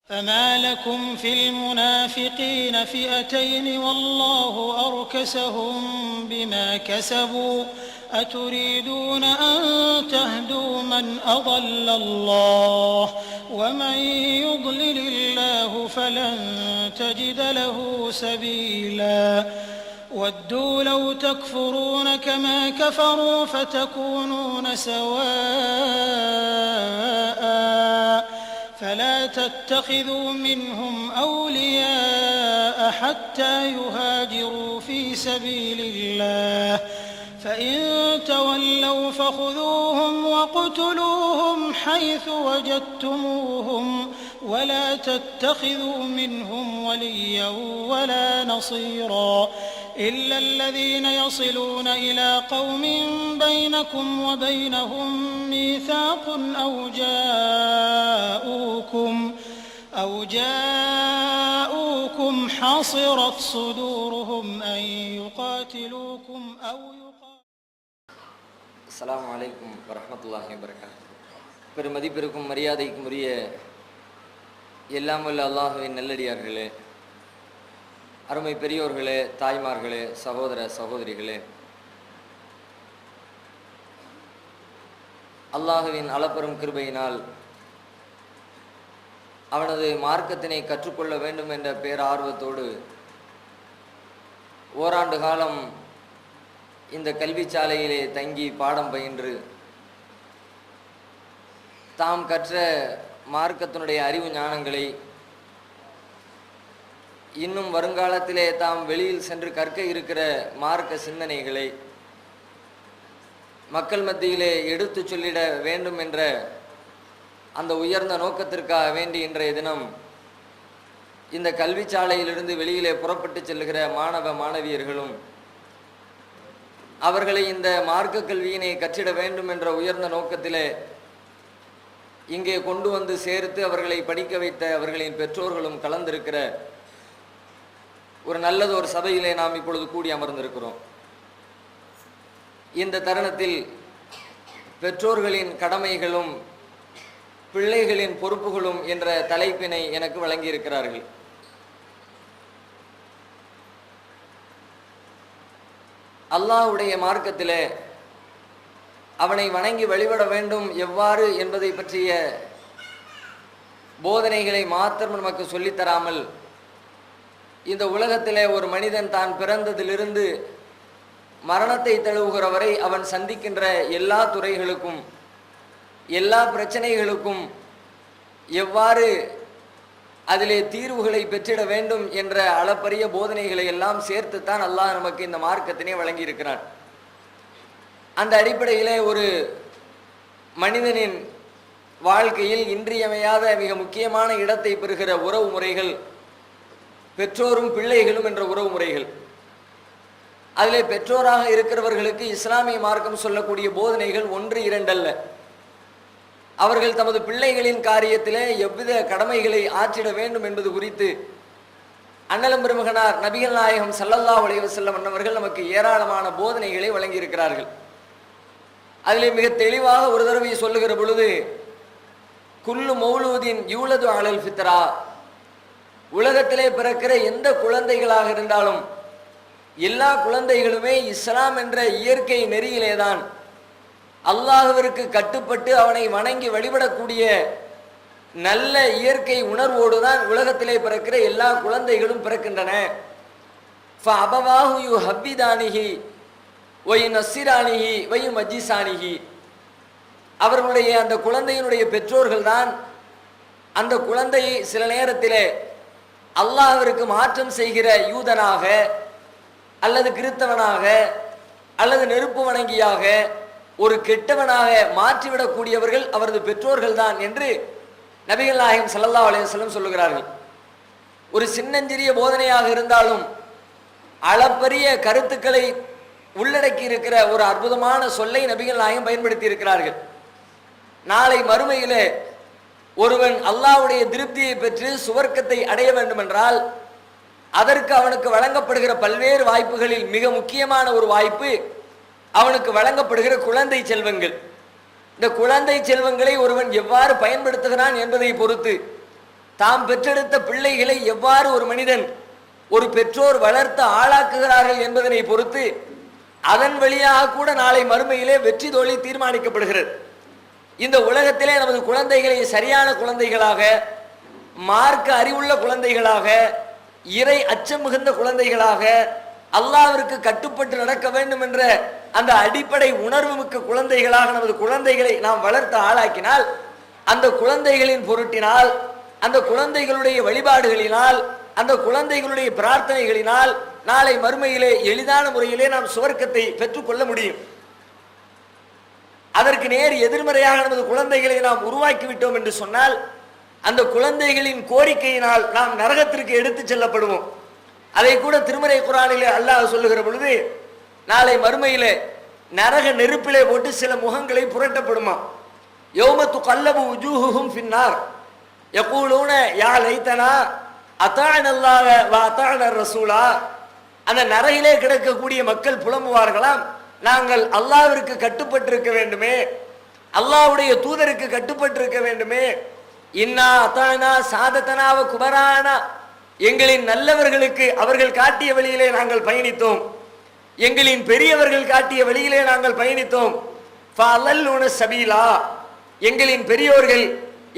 فما لكم في المنافقين فئتين والله أركسهم بما كسبوا أتريدون أن تهدوا من أضل الله ومن يضلل الله فلن تجد له سبيلا ودوا لو تكفرون كما كفروا فتكونون سواء فلا تتخذوا منهم أولياء حتى يهاجروا في سبيل الله فإن تولوا فخذوهم وَاقْتُلُوهُمْ حيث وجدتموهم ولا تتخذوا منهم وليا ولا نصيرا إلا الذين يصلون إلى قوم بينكم وبينهم ميثاق أو جاءوكم حصرت صدورهم أن يقاتلوكم أو அஸ்ஸலாமு அலைக்கும் வரஹ்மத்துல்லாஹி வபரகாத்துஹு. பெருமதிப்பிற்கும் மரியாதைக்கும் உரிய எல்லாம் வல்ல அல்லாஹ்வின் நல்லடியார்களே, அருமை பெரியோர்களே, தாய்மார்களே, சகோதர சகோதரிகளே, அல்லாஹ்வின் அளப்பெரும் கிருபையினால் அவனது மார்க்கத்தினை கற்றுக்கொள்ள வேண்டும் என்ற பேரார்வத்தோடு ஓராண்டு காலம் இந்த கல்வி சாலையிலே தங்கி பாடம் பயின்று தாம் கற்ற மார்க்கத்தினுடைய அறிவு ஞானங்களை இன்னும் வருங்காலத்திலே தாம் வெளியில் சென்று கற்க இருக்கிற மார்க்க சிந்தனைகளை மக்கள் மத்தியிலே எடுத்து சொல்லிட வேண்டும் என்ற அந்த உயர்ந்த நோக்கத்திற்காக வேண்டி இன்றைய தினம் இந்த கல்வி சாலையிலிருந்து வெளியிலே புறப்பட்டு செல்லுகிற மாணவ மாணவியர்களும் அவர்களை இந்த மார்க்க கல்வியினை கற்றிட வேண்டும் என்ற உயர்ந்த நோக்கத்திலே இங்கே கொண்டு வந்து சேர்த்து அவர்களை படிக்க வைத்த அவர்களின் பெற்றோர்களும் கலந்திருக்கிற ஒரு நல்லது ஒரு சபையிலே நாம் இப்பொழுது கூடி அமர்ந்திருக்கிறோம். இந்த தருணத்தில் பெற்றோர்களின் கடமைகளும் பிள்ளைகளின் பொறுப்புகளும் என்ற தலைப்பினை எனக்கு வழங்கியிருக்கிறார்கள். அல்லாஹ்வுடைய மார்க்கத்திலே அவனை வணங்கி வழிபட வேண்டும் எவ்வாறு என்பதை பற்றிய போதனைகளை மாத்திரம் நமக்கு சொல்லித்தராமல் இந்த உலகத்திலே ஒரு மனிதன் தான் பிறந்ததிலிருந்து மரணத்தை தழுவுகிற வரை அவன் சந்திக்கின்ற எல்லா துறைகளுக்கும் எல்லா பிரச்சனைகளுக்கும் எவ்வாறு அதிலே தீர்வுகளை பெற்றிட வேண்டும் என்ற அளப்பரிய போதனைகளை எல்லாம் சேர்த்துத்தான் அல்லாஹ் நமக்கு இந்த மார்க்கத்தினை வழங்கி இருக்கிறான். அந்த அடிப்படையிலே ஒரு மனிதனின் வாழ்க்கையில் இன்றியமையாத மிக முக்கியமான இடத்தை பெறுகிற உறவு முறைகள் பெற்றோரும் பிள்ளைகளும் என்ற உறவு முறைகள். அதிலே பெற்றோராக இருக்கிறவர்களுக்கு இஸ்லாமிய மார்க்கம் சொல்லக்கூடிய போதனைகள் ஒன்று இரண்டல்ல. அவர்கள் தமது பிள்ளைகளின் காரியத்திலே எவ்வித கடமைகளை ஆற்றிட வேண்டும் என்பது குறித்து அண்ணலம் பெருமகனார் நபிகள் நாயகம் ஸல்லல்லாஹு அலைஹி வஸல்லம் அவர்கள் நமக்கு ஏராளமான போதனைகளை வழங்கியிருக்கிறார்கள். அதிலே மிக தெளிவாக ஒரு தடவை சொல்லுகிற பொழுது, குல்லு மௌலூதின் யூலது அலல் ஃபித்ரா, உலகத்திலே பிறக்கிற எந்த குழந்தைகளாக இருந்தாலும் எல்லா குழந்தைகளுமே இஸ்லாம் என்ற இயற்கை நெறியிலேதான் அல்லாஹ்விற்கு கட்டுப்பட்டு அவனை வணங்கி வழிபடக்கூடிய நல்ல இயற்கை உணர்வோடு தான் உலகத்திலே பிறக்கிற எல்லா குழந்தைகளும் பிறக்கின்றன. ஃபஅபவாஹு யுஹப்பிதானிஹி வயுனஸ்ஸிரானிஹி வயுமஜ்ஜிசானிஹி, அவர்களுடைய அந்த குழந்தையினுடைய பெற்றோர்கள் தான் அந்த குழந்தையை சில நேரத்திலே அல்லாஹ்விற்கு மாற்றம் செய்கிற யூதனாக அல்லது கிறித்தவனாக அல்லது நெருப்பு வணங்கியாக ஒரு கெட்டவனாக மாற்றிவிடக்கூடியவர்கள் அவரது பெற்றோர்கள் தான் என்று நபிகள் நாயகம் ஸல்லல்லாஹு அலைஹி வஸல்லம் சொல்லுகிறார்கள். ஒரு சின்னஞ்சிறிய போதனையாக இருந்தாலும் அளப்பரிய கருத்துக்களை உள்ளடக்கி இருக்கிற ஒரு அற்புதமான சொல்லை நபிகள் நாயகம் பயன்படுத்தி இருக்கிறார்கள். நாளை மறுமையிலே ஒருவன் அல்லாஹ்வுடைய திருப்தியை பெற்று சுவர்க்கத்தை அடைய வேண்டும் என்றால் அதற்கு அவனுக்கு வழங்கப்படுகிற பல்வேறு வாய்ப்புகளில் மிக முக்கியமான ஒரு வாய்ப்பு அவனுக்கு வழங்கப்படுகிற குழந்தை செல்வங்கள். இந்த குழந்தை செல்வங்களை ஒருவன் எவ்வாறு பயன்படுத்துகிறான் என்பதை பொறுத்து தாம் பெற்றெடுத்த பிள்ளைகளை எவ்வாறு ஒரு மனிதன் ஒரு பெற்றோர் வளர்த்து ஆளாக்குகிறார்கள் என்பதனை பொறுத்து அதன் வழியாக கூட நாளை மறுமையிலே வெற்றி தோல்வி தீர்மானிக்கப்படுகிறது. இந்த உலகத்திலே நமது குழந்தைகளை சரியான குழந்தைகளாக, மார்க்க அறிவுள்ள குழந்தைகளாக, இறை அச்சம் மிகுந்த குழந்தைகளாக, அல்லாஹ்விற்கு கட்டுப்பட்டு நடக்க வேண்டும் என்ற அந்த அடிப்படை உணர்வு மிக்க குழந்தைகளாக நமது குழந்தைகளை நாம் வளர்த்து ஆளாக்கினால், அந்த குழந்தைகளின் பொருட்டினால், அந்த குழந்தைகளுடைய வழிபாடுகளினால், அந்த குழந்தைகளுடைய பிரார்த்தனைகளினால் நாளை மறுமையிலே எளிதான முறையிலே நாம் சுவர்க்கத்தை பெற்றுக்கொள்ள முடியும். அதற்கு நேர் எதிர்மறையாக நமது குழந்தைகளை நாம் உருவாக்கி விட்டோம் என்று சொன்னால், அந்த குழந்தைகளின் கோரிக்கையினால் நாம் நரகத்திற்கு எடுத்து செல்லப்படுவோம். அதை கூட திருமறை குர்ஆனிலே அல்லாஹ் சொல்லுகிற பொழுது, நாளை மறுமையிலே நரக நெருப்பிலே போட்டு சில முகங்களை புரட்டப்படுமா. யௌம துகல்லபு வுஜூஹுஹும் ஃபின்னார் யகூலூன யா லைத்தனா அதாஅனல்லாஹ வ அதாஅனர் ரசூலா. அந்த நரகிலே கிடக்கக்கூடிய மக்கள் புலம்புவார்களாம், நாங்கள் அல்லாஹ்விற்கு கட்டுப்பட்டிருக்க வேண்டுமே, அல்லாஹ்வுடைய தூதருக்கு கட்டுப்பட்டிருக்க வேண்டுமே. இன்னா அதானா சாதத்தனாவ குபரானா, எங்களின் நல்லவர்களுக்கு அவர்கள் காட்டிய வழியிலே நாங்கள் பயணித்தோம், எங்களின் பெரியவர்கள் காட்டிய வழியிலே நாங்கள் பயணித்தோம். ஃபஅலல்லுன சபீலா, எங்களின் பெரியோர்கள்,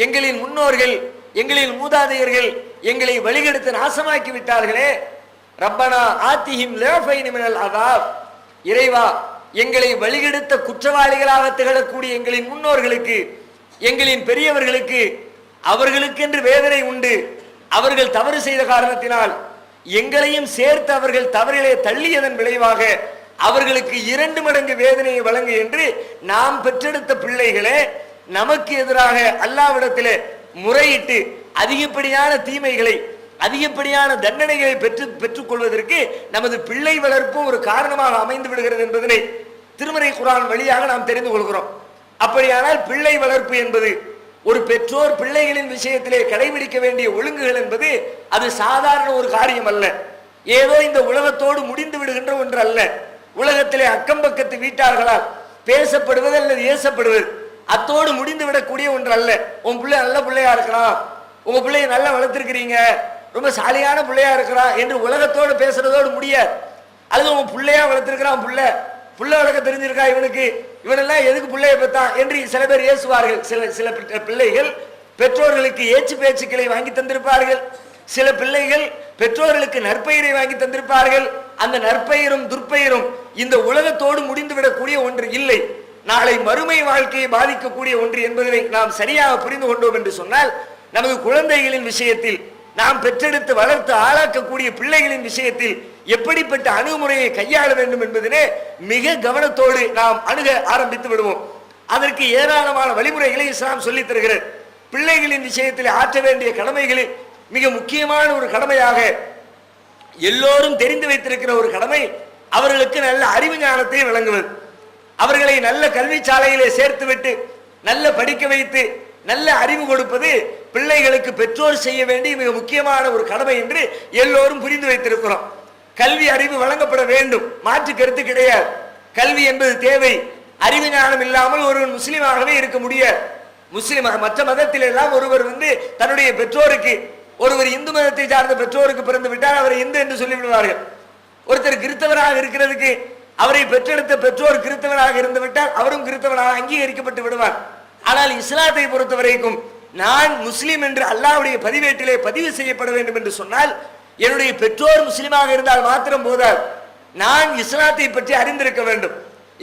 எங்களின் முன்னோர்கள், எங்களின் மூதாதையர்கள் எங்களை வழிகெடுத்து நாசமாக்கி விட்டார்களே. ரப்பனா ஆத்திஹிம் லிஃபைன் மினல் அஸாப், இறைவா எங்களை வழிகெடுத்த குற்றவாளிகளாக திகழக்கூடிய எங்களின் முன்னோர்களுக்கு, எங்களின் பெரியவர்களுக்கு அவர்களுக்கென்று வேதனை உண்டு. அவர்கள் தவறு செய்த காரணத்தினால் எங்களையும் சேர்த்து அவர்கள் தவறிலே தள்ளியதன் விளைவாக அவர்களுக்கு 2 மடங்கு வேதனையை வழங்கு என்று நாம் பெற்றெடுத்த பிள்ளைகளே நமக்கு எதிராக அல்லாஹ்விடத்திலே முறையிட்டு அதிகப்படியான தீமைகளை, அதிகப்படியான தண்டனைகளை பெற்றுக்கொள்வதற்கு நமது பிள்ளை வளர்ப்பும் ஒரு காரணமாக அமைந்து விடுகிறது என்பதனை திருமறை குர்ஆன் வழியாக நாம் தெரிந்து கொள்கிறோம். அப்படியானால் பிள்ளை வளர்ப்பு என்பது, ஒரு பெற்றோர் பிள்ளைகளின் விஷயத்திலே கடைபிடிக்க வேண்டிய ஒழுங்குகள் என்பது அது சாதாரண ஒரு காரியம் அல்ல. ஏதோ இந்த உலகத்தோடு முடிந்து விடுகின்ற ஒன்று அல்ல. உலகத்திலே அக்கம் பக்கத்து வீட்டார்களால் பேசப்படுவது அல்லது ஏசப்படுவது அத்தோடு முடிந்து விடக்கூடிய ஒன்று அல்ல. உன் பிள்ளை நல்ல பிள்ளையா இருக்கிறான், உங்க பிள்ளைய நல்லா வளர்த்திருக்கிறீங்க, ரொம்ப சாலியான பிள்ளையா இருக்கிறான் என்று உலகத்தோடு பேசுறதோடு முடியாது. அல்லது உன் பிள்ளையா வளர்த்திருக்கிறான், புள்ள வளர்க்க தெரிஞ்சிருக்கா இவனுக்கு, இவனெல்லாம் எதுக்கு பிள்ளையை பெற்றான் என்று சில பேர் ஏசுவார்கள். சில பிள்ளைகள் பெற்றோர்களுக்கு ஏச்சு பேச்சுக்களை வாங்கி தந்திருப்பார்கள். சில பிள்ளைகள் பெற்றோர்களுக்கு நற்பெயரை வாங்கி தந்திருப்பார்கள். அந்த நற்பெயரும் துர்ப்பெயரும் இந்த உலகத்தோடு முடிந்துவிடக்கூடிய ஒன்று இல்லை, நாளை மறுமை வாழ்க்கையை பாதிக்கக்கூடிய ஒன்று என்பதை நாம் சரியாக புரிந்து கொண்டோம் என்று சொன்னால், நமது குழந்தைகளின் விஷயத்தில், நாம் பெற்றெடுத்து வளர்த்து ஆளாக்கக்கூடிய பிள்ளைகளின் விஷயத்தில் எப்படிப்பட்ட அணுகுமுறையை கையாள வேண்டும் என்பதிலே மிக கவனத்தோடு நாம் அணுக ஆரம்பித்து விடுவோம். அதற்கு ஏராளமான வழிமுறைகளை இஸ்லாம் சொல்லித் தருகிறது. பிள்ளைகளின் விஷயத்தில் ஆற்ற வேண்டிய கடமைகளில் மிக முக்கியமான ஒரு கடமையாக, எல்லோரும் தெரிந்து வைத்திருக்கிற ஒரு கடமை, அவர்களுக்கு நல்ல அறிவு ஞானத்தை வழங்குவது. அவர்களை நல்ல கல்வி சாலையிலே சேர்த்துவிட்டு நல்ல படிக்க வைத்து நல்ல அறிவு கொடுப்பது பிள்ளைகளுக்கு பெற்றோர் செய்ய வேண்டிய மிக முக்கியமான ஒரு கடமை என்று எல்லோரும் புரிந்து வைத்திருக்கிறோம். கல்வி அறிவு வழங்கப்பட வேண்டும், மாற்று கருத்து கிடையாது. கல்வி என்பது தேவை. அறிவு ஞானம் இல்லாமல் ஒருவன் முஸ்லீமாகவே இருக்க முடியாது. முஸ்லிம் மற்ற மதத்தில் எல்லாம் ஒருவர் தன்னுடைய பெற்றோருக்கு, ஒருவர் இந்து மதத்தை சார்ந்த பெற்றோருக்கு பிறந்து விட்டால் அவரை இந்து என்று சொல்லிவிடுவார்கள். ஒருத்தர் கிறிஸ்தவராக இருக்கிறதுக்கு அவரை பெற்றெடுத்த பெற்றோர் கிறிஸ்தவராக இருந்து விட்டால் அவரும் கிறிஸ்தவனாக அங்கீகரிக்கப்பட்டு விடுவார். ஆனால் இஸ்லாத்தை பொறுத்த வரைக்கும் நான் முஸ்லீம் என்று அல்லாஹ்வுடைய பதிவேட்டிலே பதிவு செய்யப்பட வேண்டும் என்று சொன்னால், என்னுடைய பெற்றோர் முஸ்லீமாக இருந்தால் மாத்திரம் போதாது, நான் இஸ்லாத்தை பற்றி அறிந்திருக்க வேண்டும்,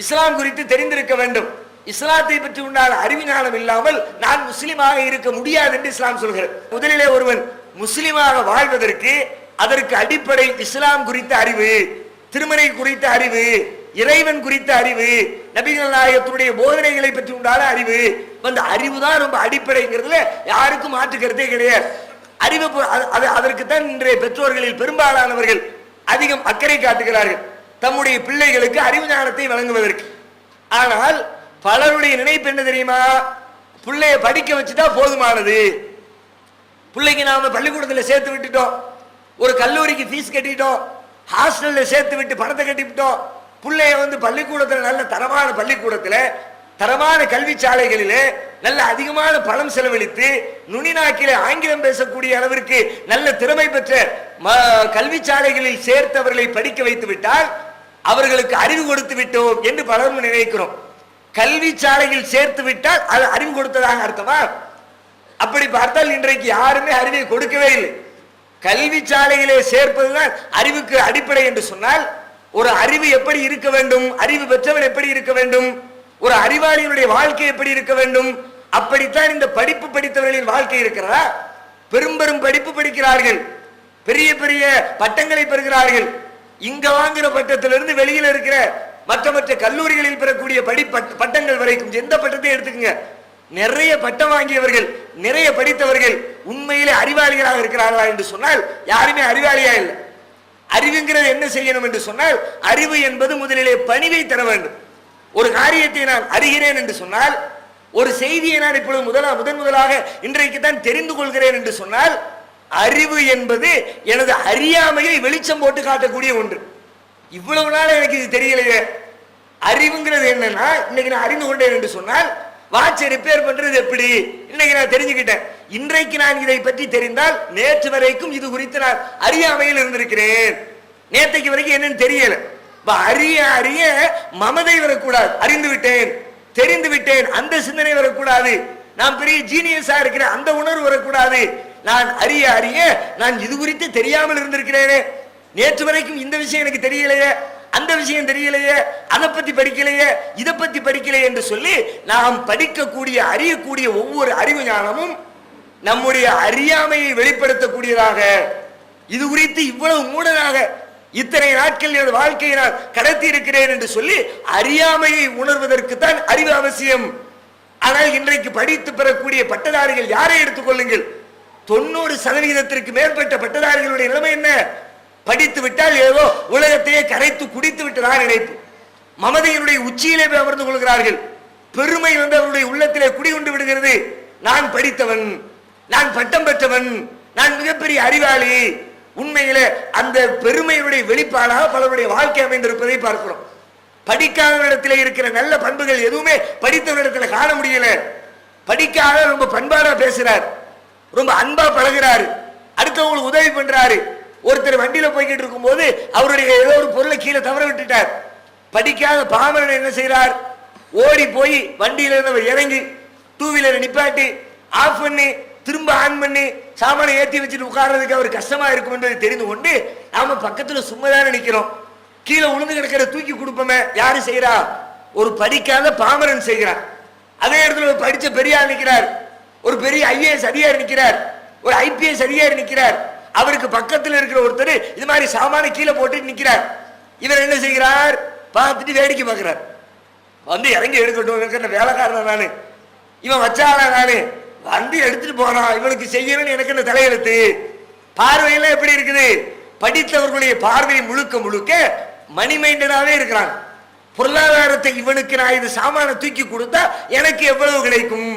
இஸ்லாம் குறித்து தெரிந்திருக்க வேண்டும். இஸ்லாத்தை பற்றி உண்டான அறிவு ஞானம் இல்லாமல் நான் முஸ்லீமாக இருக்க முடியாது என்று இஸ்லாம் சொல்கிறது. முதலிலே ஒருவன் முஸ்லீமாக வாழ்வதற்கு அதற்கு அடிப்படை இஸ்லாம் குறித்த அறிவு, திருமறை குறித்த அறிவு, இறைவன் குறித்த அறிவு, நபிகள் நாயகத்துடைய போதனைகளை பற்றி உண்டான அறிவு. அறிவு தான் ரொம்ப அடிப்படைங்கிறதுல யாருக்கும் மாற்று கருத்தே கிடையாது. அறிவு அதற்கு தான் இன்றைய பெற்றோர்களில் பெரும்பாலானவர்கள் அதிகம் அக்கறை காட்டுகிறார்கள், தம்முடைய பிள்ளைகளுக்கு அறிவு ஞானத்தை வழங்குவதற்கு. ஆனால் பலருடைய நினைப்பு என்ன தெரியுமா, பிள்ளைய படிக்க வச்சுட்டா போதுமானது, பிள்ளைக்கு நாம பள்ளிக்கூடத்தில் சேர்த்து விட்டுட்டோம், ஒரு கல்லூரிக்கு ஃபீஸ் கட்டிட்டோம், ஹாஸ்டல்ல சேர்த்து விட்டு பணத்தை கட்டிவிட்டோம், பிள்ளைய பள்ளிக்கூடத்தில் நல்ல தரமான பள்ளிக்கூடத்தில் தரமான கல்வி சாலைகளிலே நல்ல அதிகமான பணம் செலவழித்து நுனிநாக்கிலே ஆங்கிலம் பேசக்கூடிய அளவிற்கு நல்ல திறமை பெற்ற கல்வி சாலைகளில் சேர்த்தவர்களை படிக்க வைத்து விட்டால் அவர்களுக்கு அறிவு கொடுத்து விட்டோம் என்று பலரும் நினைக்கிறோம். கல்வி சாலையில் சேர்த்து விட்டால் அது அறிவு கொடுத்ததாக அர்த்தமா? அப்படி பார்த்தால் இன்றைக்கு யாருமே அறிவை கொடுக்கவே இல்லை. கல்வி சாலையிலே சேர்ப்பதுதான் அறிவுக்கு அடிப்படை என்று சொன்னால், ஒரு அறிவு எப்படி இருக்க வேண்டும், அறிவு பெற்றவன் எப்படி இருக்க வேண்டும், ஒரு அறிவாளியினுடைய வாழ்க்கை எப்படி இருக்க வேண்டும், அப்படித்தான் இந்த படிப்பு படித்தவர்களின் வாழ்க்கை இருக்கிறதா? பெரும் பெரும் படிப்பு படிக்கிறார்கள், பெரிய பெரிய பட்டங்களை பெறுகிறார்கள். இங்க வாங்குற பட்டத்திலிருந்து வெளியில இருக்கிற மற்ற மற்ற கல்லூரிகளில் பெறக்கூடிய பட்டங்கள் வரைக்கும் எந்த பட்டத்தை எடுத்துக்கங்க, நிறைய பட்டம் வாங்கியவர்கள், நிறைய படித்தவர்கள் உண்மையிலே அறிவாளிகளாக இருக்கிறார்களா என்று சொன்னால் யாருமே அறிவாளியா இல்லை. அறிவுங்கிறது என்ன செய்யணும் என்று சொன்னால், அறிவு என்பது முதலிலே பணிவை தர வேண்டும். ஒரு காரியத்தை நான் அறிகிறேன் என்று சொன்னால், ஒரு செய்தியை நான் இப்பொழுது முதன் முதலாக இன்றைக்கு தான் தெரிந்து கொள்கிறேன் என்று சொன்னால், அறிவு என்பது எனது அறியாமையை வெளிச்சம் போட்டு காட்டக்கூடிய ஒன்று. இவ்வளவு நாள் எனக்கு இது தெரியலையே. அறிவுங்கிறது என்னன்னா, இன்னைக்கு நான் அறிந்து கொண்டேன் என்று சொன்னால், வாட்சை ரிப்பேர் பண்றது எப்படி இன்னைக்கு நான் தெரிஞ்சுக்கிட்டேன். இன்றைக்கு நான் இதை பற்றி தெரிந்தால், நேற்று வரைக்கும் இது குறித்து நான் அறியாமையில் இருந்திருக்கிறேன். நேற்றைக்கு வரைக்கும் என்னன்னு தெரியல. அறிய அறிய மமதை வரக்கூடாது. அறிந்து விட்டேன், தெரிந்து விட்டேன், அந்த சிந்தனை வரக்கூடாது. நான் பெரிய ஜீனியஸா இருக்கிறேன், அந்த உணர்வு வரக்கூடாது. நான் அறிய அறிய நான் இது குறித்து தெரியாமல் இருந்திருக்கிறேனே, நேற்று வரைக்கும் இந்த விஷயம் எனக்கு தெரியலையே, அந்த விஷயம் தெரியலையே, அதை பத்தி படிக்கலையே, இதை பத்தி படிக்கலையே என்று சொல்லி நாம் படிக்கக்கூடிய அறியக்கூடிய ஒவ்வொரு அறிவு ஞானமும் நம்முடைய அறியாமையை வெளிப்படுத்தக்கூடியதாக, இது குறித்து இவ்வளவு மூடனாக இத்தனை நாட்கள் எனது வாழ்க்கையை நான் கடத்தி இருக்கிறேன் என்று சொல்லி அறியாமையை உணர்வதற்கு தான் அறிவு அவசியம். ஆனால் இன்றைக்கு படித்து பெறக்கூடிய பட்டதாரிகள் யாரை எடுத்துக்கொள்ளுங்கள், 90% மேற்பட்ட பட்டதாரிகளுடைய நிலைமை என்ன? படித்து விட்டால் ஏதோ உலகத்தையே கரைத்து குடித்து விட்டதாக நினைப்பு. மமதையினுடைய உச்சியிலே அமர்ந்து கொள்கிறார்கள். பெருமை அவருடைய உள்ளத்திலே குடிகொண்டு விடுகிறது. நான் படித்தவன், நான் பட்டம் பெற்றவன், நான் மிகப்பெரிய அறிவாளி. உண்மையிலே அந்த பெருமையுடைய வெளிப்பாடாக பலருடைய வாழ்க்கை அமைந்திருப்பதை பார்க்கிறோம். படிக்காதவரிடத்தில் இருக்கிற நல்ல பண்புகள் எதுவுமே படித்தவரிடத்தில் காண முடியல. படிக்காத ரொம்ப பண்பாடா பேசுறார், ரொம்ப அன்பா பழகிறாரு, அடுத்தவங்களுக்கு உதவி பண்றாரு. ஒருத்தர் வண்டியில போய்கிட்டு இருக்கும் போது அவருடைய ஏதோ ஒரு பொருளை கீழே தவற விட்டுட்டார். படிக்காத பாமரன் என்ன செய்யறார், ஓடி போய் வண்டியில இருந்து இறங்கி டூ வீலரை நிப்பாட்டி ஆஃப் பண்ணி திரும்ப ஆன் பண்ணி சாமானை ஏற்றி வச்சுட்டு உட்கார்றதுக்கு அவர் கஷ்டமா இருக்கும் என்பதை தெரிந்து கொண்டு நாம பக்கத்துல சும்மாதானே நிக்கிறோம், கீழே உளுந்து கிடக்கிற தூக்கி கொடுப்போமே, யாரு செய்யறா? ஒரு படிக்காத பாமரன் செய்கிறார். அதே இடத்துல ஒரு படிச்ச பெரியார் நிற்கிறார், ஒரு பெரிய ஐஏஎஸ் அதிகாரி நிற்கிறார், ஒரு ஐபிஎஸ் அதிகாரி நிற்கிறார். அவருக்கு பக்கத்தில் இருக்கிற ஒருத்தர் இது மாதிரி சாமான கீழே போட்டு நிற்கிறார். இவர் என்ன செய்கிறார்? பார்த்துட்டு வேடிக்கை பார்க்கிறார். வந்து இறங்கி எடுக்கட்டும், வேலைக்காரன் நானு, இவன் வச்சாளா நானு, வந்து எடுத்துட்டு போறான், இவனுக்கு செய்யணும்னு எனக்கு என்ன தலையெழுத்து? பார்வையெல்லாம் எப்படி இருக்குது? படித்தவர்களுடைய பார்வை முழுக்க முழுக்க மணி மைண்டடாவே இருக்கிறான். பொருளாதாரத்தை இவனுக்கு நான் இது சாமான தூக்கி கொடுத்தா எனக்கு எவ்வளவு கிடைக்கும்?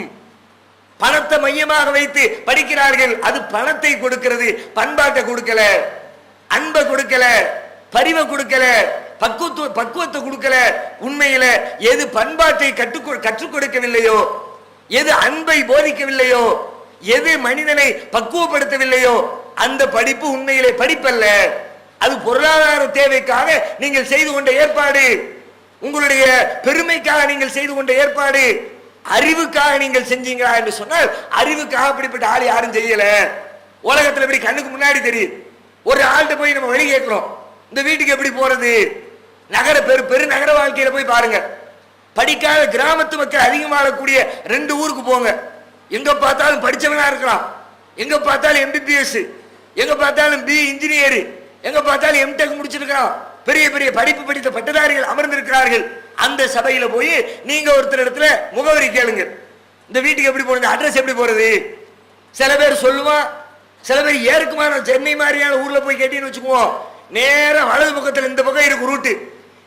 பணத்தை மையமாக வைத்து படிக்கிறார்கள். அது பணத்தை கொடுக்கிறது, பண்பாட்டை கொடுக்கல, அன்பை கொடுக்கல, பரிவை கொடுக்கல, பக்குவத்தை கொடுக்கல. உண்மையில எது பண்பாட்டை கற்றுக் கொடுக்கவில்லையோ, எது அன்பை போதிக்கவில்லையோ, எது மனிதனை பக்குவப்படுத்தவில்லையோ அந்த படிப்பு உண்மையிலே படிப்பல்ல. அது பொருளாதார தேவைக்காக நீங்கள் செய்து கொண்ட ஏற்பாடு, உங்களுடைய பெருமைக்காக நீங்கள் செய்து கொண்ட ஏற்பாடு. அறிவுக்காக நீங்கள் செஞ்சீங்களா என்று சொன்னால் அறிவுக்காக அப்படிப்பட்ட ஆள் யாரும் செய்யல. உலகத்துல இப்படி கண்ணுக்கு முன்னாடி தெரியுது. ஒரு ஆள்கிட்ட போய் நம்ம வழி கேட்கிறோம், இந்த வீட்டுக்கு எப்படி போறது? பெருநகர வாழ்க்கையில போய் பாருங்க, படிக்காத கிராமத்து மக்கள் அதிகமாக வாழக்கூடிய 2 ஊருக்கு போங்க, எங்க பார்த்தாலும் படிச்சவனா இருக்கலாம், எங்க பார்த்தாலும் எம்பிபிஎஸ், எங்க பார்த்தாலும் பி இன்ஜினியர், எங்க பார்த்தாலும் எம்டெக் முடிச்சிருக்கான், பெரிய பெரிய படிப்பு படித்த பட்டதாரிகள் அமர்ந்திருக்கிறார்கள். அந்த சபையில போய் நீங்க ஒருத்தர் இடத்துல முகவரி கேளுங்க, இந்த வீட்டுக்கு எப்படி போறது, அட்ரஸ் எப்படி போறது? சில பேர் சொல்லுவான், சில பேர் ஏற்குமான சென்னை மாதிரியான ஊர்ல போய் கேட்டீங்கன்னு வச்சுக்குவோம், நேர வலது பக்கத்துல இந்த பக்கம் இருக்கு ரூட்டு,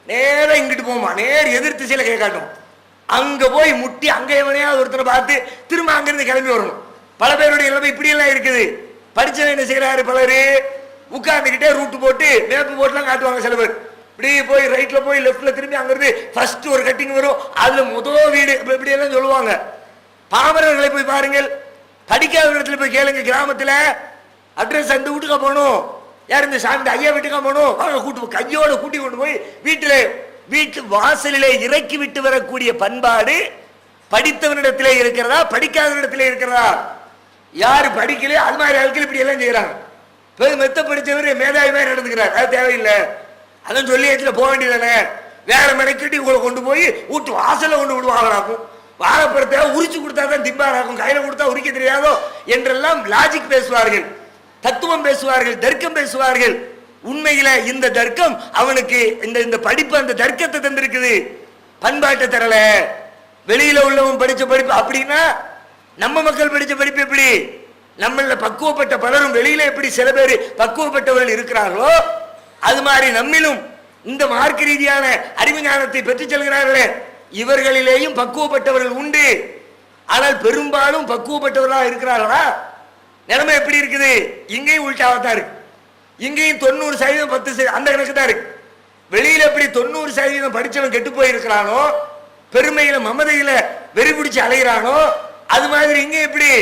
நேர இங்கிட்டு போமா, நேர் எதிர் திசையில கை காட்டும். அங்க போய் முட்டி அங்க எவனையாவது ஒருத்தரை பார்த்து திரும்ப அங்கிருந்து கிளம்பி வரணும். பல பேருடைய நிலைமை இப்படி எல்லாம் இருக்குது. படிச்சவன் என்ன செய்யறாரு, பலரு உட்கார்ந்துகிட்டே ரூட்டு போட்டு மேப்பு போட்டுலாம் காட்டுவாங்க. சில பேர் இப்படி போய் ரைட்ல போய் லெஃப்ட்ல திரும்பி அங்கிருந்து ஃபர்ஸ்ட் ஒரு கட்டிங் வரும், அதுல முதல் வீடு இப்படி எல்லாம் சொல்லுவாங்க. பாமரர்களை போய் பாருங்கள், படிக்காத இடத்துல போய் கேளுங்க, கிராமத்துல அட்ரஸ் அந்த வீட்டுக்கா போகணும், யார் இந்த சாமி ஐயா வீட்டுக்கா போகணும், கூட்டு கையோட கூட்டி கொண்டு போய் வீட்டு வாசலிலே இறக்கி விட்டு வரக்கூடிய பண்பாடு படித்தவனிடத்திலே இருக்கிறதா படிக்காதவனிடத்திலே இருக்கிறதா? யாரு படிக்கலையோ அது மாதிரி ஆட்கள் இப்படி எல்லாம் செய்யறாங்க. மெத்த படித்தவர் மேதாவி மாதிரி நடந்துக்கிறார், அது தேவையில்லை. அதான் சொல்லி போக வேண்டியதானே. வேற மெனக்கிட்டு உங்களை கொண்டு போய் வீட்டு வாசல்ல கொண்டு விடுவாங்களாக்கும், வாழைப்பழத்தை உரிச்சு கொடுத்தா தான் திம்பாராக்கும், கையில கொடுத்தா உரிக்க தெரியாதோ என்றெல்லாம் லாஜிக் பேசுவார்கள், தத்துவம் பேசுவார்கள், தர்க்கம் பேசுவார்கள். உண்மையில இந்த தர்க்கம் அவனுக்கு இந்த படிப்பு அந்த தர்க்கத்தை தந்திருக்குது, பண்பாட்டை தரல. வெளியில உள்ளவன் படிச்ச படிப்பு அப்படின்னா நம்ம மக்கள் படிச்ச படிப்பு எப்படி? நம்மள பக்குவப்பட்ட பலரும் வெளியில எப்படி சில பேர் பக்குவப்பட்டவர்கள் இருக்கிறார்களோ அது மாதிரி நம்மிலும் இந்த மார்க்க ரீதியான அறிவு ஞானத்தை பெற்று செல்கிறார்களே இவர்களிலேயும் பக்குவப்பட்டவர்கள் உண்டு. ஆனால் பெரும்பாலும் பக்குவப்பட்டவர்களா இருக்கிறார்களா? நிலைமை எப்படி இருக்குது? இங்கேயும் உள்டாவத்தான் இருக்கு. இங்கேயும் 90% 10% அந்த கணக்கு தான் இருக்கு. வெளியில எப்படி 90% படிச்சவன் கெட்டு போயிருக்கிறானோ, பெருமையில மமதையில வெறி பிடிச்சு அலைகிறானோ, அது மாதிரி இங்க எப்படி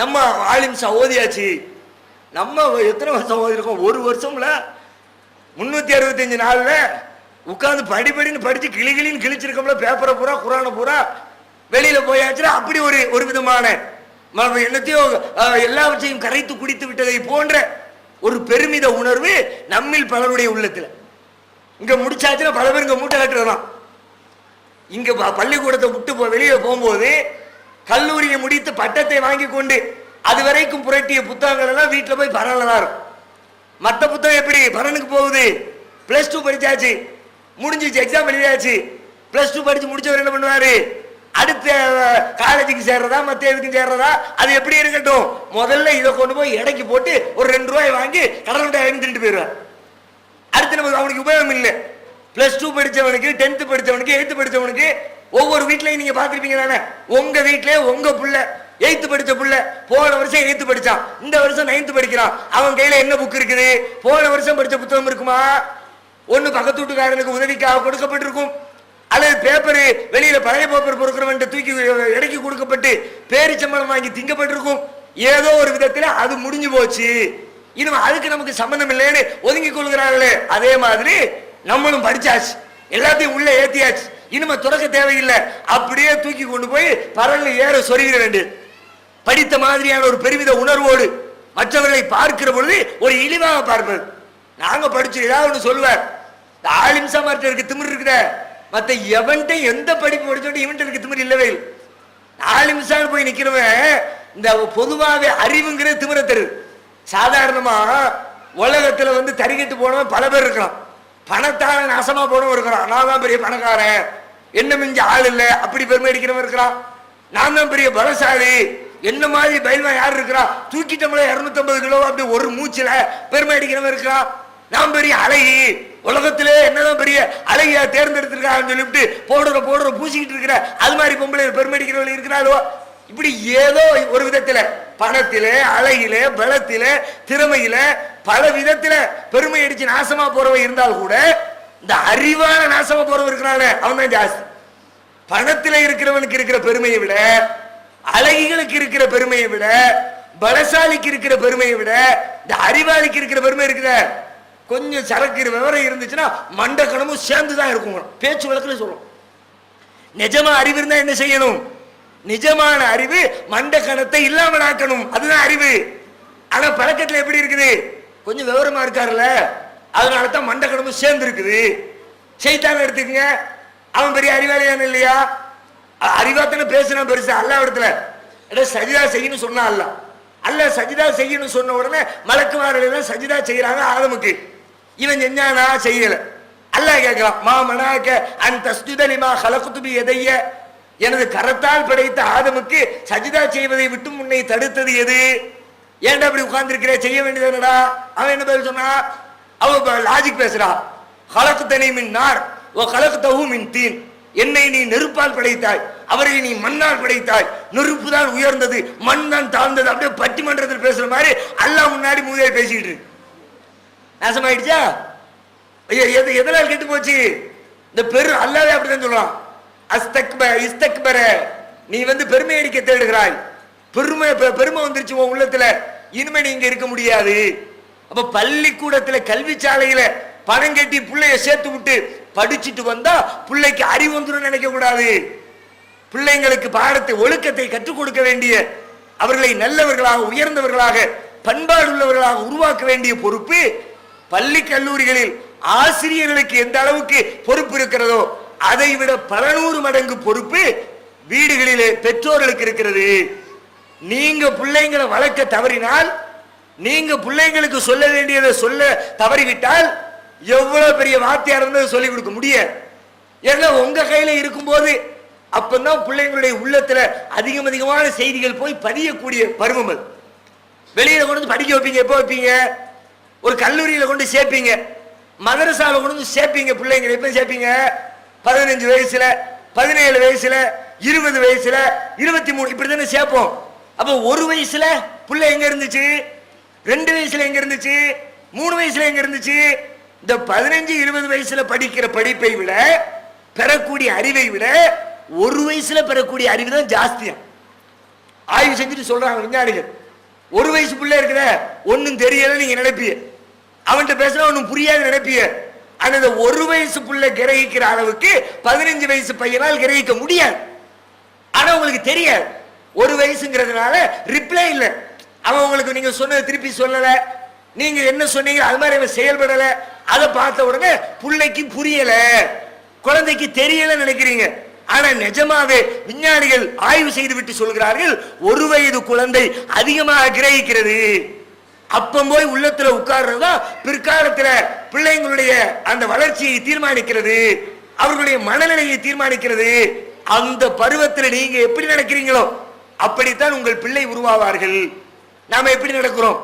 நம்ம ஆலிம் ஓதியாச்சு. நம்ம எத்தனை வருஷம் ஓதிருக்கோம்? ஒரு வருஷம்ல 365 நாள்ல உட்கார்ந்து படின்னு படிச்சு கிளின்னு கிழிச்சிருக்கோம்ல, பேப்பரை பூரா குரானை பூரா. வெளியில போயாச்சுன்னா அப்படி ஒரு விதமான என்னத்தையோ எல்லாவற்றையும் கரைத்து குடித்து விட்டதை போன்ற ஒரு பெருமித உணர்வு நம்மில் பலருடைய உள்ளத்துல. இங்க முடிச்சாச்சுன்னா பல பேர் இங்க மூட்டை கட்டுறதான். இங்க பள்ளிக்கூடத்தை விட்டு வெளியில போகும்போது கல்லூரியை முடித்து பட்டத்தை வாங்கி கொண்டு அது வரைக்கும் புரட்டிய புத்தகங்கள் எல்லாம் வீட்டுல போய் பரன்லதான் இருக்கும். மற்ற புத்தகம் எப்படி பரனுக்கு போகுது? பிளஸ் 2 படிச்சாச்சு, முடிஞ்சிச்சு, எக்ஸாம் எழுதியாச்சு. பிளஸ் 2 படிச்சு முடிச்சவர் என்ன பண்ணுவாரு? அடுத்த காலேஜுக்கு சேர்றதா மத்த எதுக்கும் சேர்றதா அது எப்படி இருக்கட்டும், முதல்ல இதை கொண்டு போய் எடைக்கு போட்டு ஒரு 2 ரூபாய் வாங்கி கடல் மிட்டாய் தின்னுட்டு போயிடுவார். அடுத்து நமக்கு அவனுக்கு உபயோகம் இல்லை. பிளஸ் 2 படிச்சவனுக்கு, 10th படிச்சவனுக்கு, 8th படிச்சவனுக்கு ஒவ்வொரு வீட்லயும் நீங்க பாத்திருப்பீங்க தானே. உங்க வீட்லயே உங்க புள்ள 8th படிச்ச புள்ள போன வருஷம் 8th படிச்சான், இந்த வருஷம் 9th படிக்கிறான். அவன் கையில என்ன புக் இருக்குது? போன வருஷம் படிச்ச புத்தகம் இருக்குமா? ஒன்னு பக்கத்து வீட்டுக்காரனுக்கு உதவிக்காக கொடுக்கப்பட்டிருக்கும், அல்லது பேப்பர் வெளியில பழைய பேப்பர் பொறுக்கிறவன் தூக்கி இடைக்கு கொடுக்கப்பட்டு பேரிச்சம்பளம் வாங்கி திங்கப்பட்டிருக்கும். ஏதோ ஒரு விதத்துல அது முடிஞ்சு போச்சு, இனிமே அதுக்கு நமக்கு சம்பந்தம் இல்லைன்னு ஒதுங்கி கொள்கிறார்களே, அதே மாதிரி நம்மளும் படிச்சாச்சு, எல்லாத்தையும் உள்ள ஏத்தியாச்சு, இனிமே துறக்க தேவையில்லை, அப்படியே தூக்கி கொண்டு போய் பரல்ல ஏற சொருகிற வேண்டியது. படித்த மாதிரியான ஒரு பெருமித உணர்வோடு மற்றவர்களை பார்க்கிற பொழுது ஒரு இழிவாக பார்ப்பது. நாங்க படிச்சு ஏதாவது ஒன்று சொல்லுவார், ஆலிம் சாமார்ட்ட இருக்கு திமிர் இருக்குத, மற்ற எவன்ட்ட எந்த படிப்பு படிச்சோட்டு இவன்ட்ட இருக்கு திமிர் இல்லவே இல்லை. ஆலிம் சார் போய் நிக்கிறவன் இந்த பொதுவாக அறிவுங்கிறது திமிர தருது. சாதாரணமா உலகத்துல தறிக்கட்டு போனவன் பல பேர் இருக்கிறான், பணத்தால நாசமா போனவன் இருக்கிறான். நான் தான் பெரிய பணக்காரன், என்ன மிஞ்ச ஆள் இல்லை அப்படி பெருமை அடிக்கிறவன் இருக்கிறான். நான் தான் பெரிய பலசாலி, என்ன மாதிரி பயில்வா யார் இருக்கிறா, தூக்கிட்டோம்ல 250 கிலோ அப்படி ஒரு மூச்சுல பெருமை அடிக்கிறவன் இருக்கிறான். நான் பெரிய அழகி, உலகத்திலே என்னதான் பெரிய அழகியா தேர்ந்தெடுத்திருக்கான்னு சொல்லிவிட்டு போடுற பூசிக்கிட்டு இருக்கிற அது மாதிரி பொம்பளை பெருமை அடிக்கிறவர்கள் இருக்கிறாரோ. இப்படி ஏதோ ஒரு விதத்துல பணத்திலே, அழகிலே, பலத்திலே, திறமையில பல விதத்துல பெருமை அடிச்சு நாசமா போறவ இருந்தால் கூட இந்த அறிவான நாசமா போறவன் இருக்கிறானே அவன் தான் ஜாஸ்தி. பணத்தில இருக்கிறவனுக்கு இருக்கிற பெருமையை விட, அழகிகளுக்கு இருக்கிற பெருமையை விட, பலசாலிக்கு இருக்கிற பெருமையை விட இந்த அறிவாளிக்கு இருக்கிற பெருமை இருக்குத. கொஞ்சம் சரக்கு விவரம் இருந்துச்சுன்னா மண்டக்கணமும் சேர்ந்துதான் இருக்கும். பேச்சு வழக்குல சொல்லும். நிஜமா அறிவு இருந்தா என்ன செய்யணும்? நிஜமான அறிவு மண்டக்கணத்தை இல்லாமல் ஆக்கணும், அதுதான் அறிவு. ஆனா பழக்கத்துல எப்படி இருக்குது? கொஞ்சம் விவரமா இருக்காருல்ல, அதனாலதான் மண்டக்கணமும் சேர்ந்து இருக்குது. செய்தான் எடுத்துக்கங்க, அவன் பெரிய அறிவாளியான இல்லையா? அறிவாத்தனை பேசுனா பெருசா அல்ல இடத்துல சஜிதா செய்யணும் சொன்னா அல்ல சஜிதா செய்யணும் சொன்ன உடனே மலக்குமார்கள் சஜிதா செய்யறாங்க ஆதமுக்கு. இவன் செஞ்சானா? செய்யல. அல்லாஹ் கேட்கிறான், மா மனாக்க அன் தஸ்ஜுத லிமா ஹலக்து பி யதைய, எனது கரத்தால் படைத்த ஆதமுக்கு சஜிதா செய்வதை விட்டு முன்னை தடுத்தது எது? ஏன்டா அப்படி உட்கார்ந்து இருக்கிற, செய்ய வேண்டியதுடா. அவன் என்ன பதில் சொன்னா? அவன் லாஜிக் பேசுறா. ஹலக்தனி மின் நார் வ ஹலக்தஹு மின் தீன், என்னை நீ நெருப்பால் படைத்தாய், அவரை நீ மண்ணால் படைத்தாய், நெருப்பு தான் உயர்ந்தது, மண் தான் தாழ்ந்தது. அப்படியே பட்டிமன்றத்தில் பேசுற மாதிரி அல்லாஹ் முன்னாடி மூதையை பேசிக்கிட்டு இருக்கு. நாசமாயிடுச்சா? எதனால் கெட்டு போச்சு? இந்த அல்லாவே அப்படிதான் சொல்றான், இஸ்தக்பர, நீ பெருமை அடிக்க தேடுகிறாய், பெருமை வந்துருச்சு உன் உள்ளத்துல, இனிமே நீங்க இருக்க முடியாது. அப்ப பள்ளிக்கூடத்துல கல்வி சாலையில பணம் கட்டி பிள்ளைய சேர்த்து விட்டு படிச்சுட்டு வந்தா பிள்ளைக்கு அறிவு வந்துடும் நினைக்க கூடாது. பிள்ளைங்களுக்கு பாடத்தை ஒழுக்கத்தை கற்றுக் கொடுக்க வேண்டிய, அவர்களை நல்லவர்களாக உயர்ந்தவர்களாக பண்பாடு உள்ளவர்களாக உருவாக்க வேண்டிய பொறுப்பு பள்ளி கல்லூரிகளில் ஆசிரியர்களுக்கு எந்த அளவுக்கு பொறுப்பு இருக்கிறதோ அதை விட பல நூறு மடங்கு பொறுப்பு வீடுகளிலே பெற்றோர்களுக்கு இருக்கிறது. நீங்க பிள்ளைங்களை வளர்க்க தவறினால், நீங்க பிள்ளைங்களுக்கு சொல்ல வேண்டியதை சொல்ல தவறிவிட்டால் எவ்வளவு பெரிய வார்த்தையா இருந்தது சொல்லிக் கொடுக்க முடியாது. ஏன்னா உங்க கையில இருக்கும்போது அப்பதான் பிள்ளைங்களுடைய உள்ளத்துல அதிகமான செய்திகள் போய் பதியக்கூடிய பருவம் அது. வெளியில கொண்டு படிக்க வைப்பீங்க, எப்போ வைப்பீங்க? ஒரு கல்லூரியில கொண்டு சேர்ப்பீங்க, மதரசால கொண்டு சேர்ப்பீங்க. பிள்ளைங்களை எப்ப சேர்ப்பீங்க? 15 வயசுல, 17 வயசுல, 20 வயசுல, 23 இப்படி தானே சேர்ப்போம். அப்ப ஒரு வயசுல பிள்ளை எங்க இருந்துச்சு? 2 வயசுல எங்க இருந்துச்சு? 3 வயசுல எங்க இருந்துச்சு? இந்த 15-20 வயசுல படிக்கிற படிப்பை விட, பெறக்கூடிய அறிவை விட ஒரு வயசுல பெறக்கூடிய அறிவு தான் ஜாஸ்தியா. ஆய்வு செஞ்சுட்டு சொல்றாங்க விஞ்ஞானிகள். ஒரு வயசு பிள்ளை இருக்கிற ஒன்னும் தெரியல நீங்க நினைப்பீங்க, அவன்கிட்ட பேசினா ஒன்னும் புரியாது நினைப்பீங்க. ஆனா இந்த ஒரு வயசு பிள்ளை கிரகிக்கிற அளவுக்கு 15 வயசு பையனால் கிரகிக்க முடியாது. ஆனா உங்களுக்கு தெரியாது, ஒரு வயசுங்கிறதுனால ரிப்ளை இல்லை. அவன் உங்களுக்கு நீங்க சொன்னது திருப்பி சொல்லல, நீங்க என்ன சொன்னீங்க அது மாதிரி அவன் செயல்படல. அதை பார்த்த உடனே பிள்ளைக்கு புரியல, குழந்தைக்கு தெரியல நினைக்கிறீங்க. ஆனா நிஜமாவே விஞ்ஞானிகள் ஆய்வு செய்து விட்டு சொல்கிறார்கள், ஒரு வயது குழந்தை அதிகமாக கிரகிக்கிறது. அப்பம் போய் உள்ளத்துல உட்கார்றதா பிற்காலத்துல பிள்ளைங்களுடைய அந்த வளர்ச்சியை தீர்மானிக்கிறது, அவர்களுடைய மனநிலையை தீர்மானிக்கிறது. அந்த பருவத்தில் நீங்க எப்படி நடக்கிறீங்களோ அப்படித்தான் உங்கள் பிள்ளை உருவாவார்கள். நாம எப்படி நடக்கிறோம்?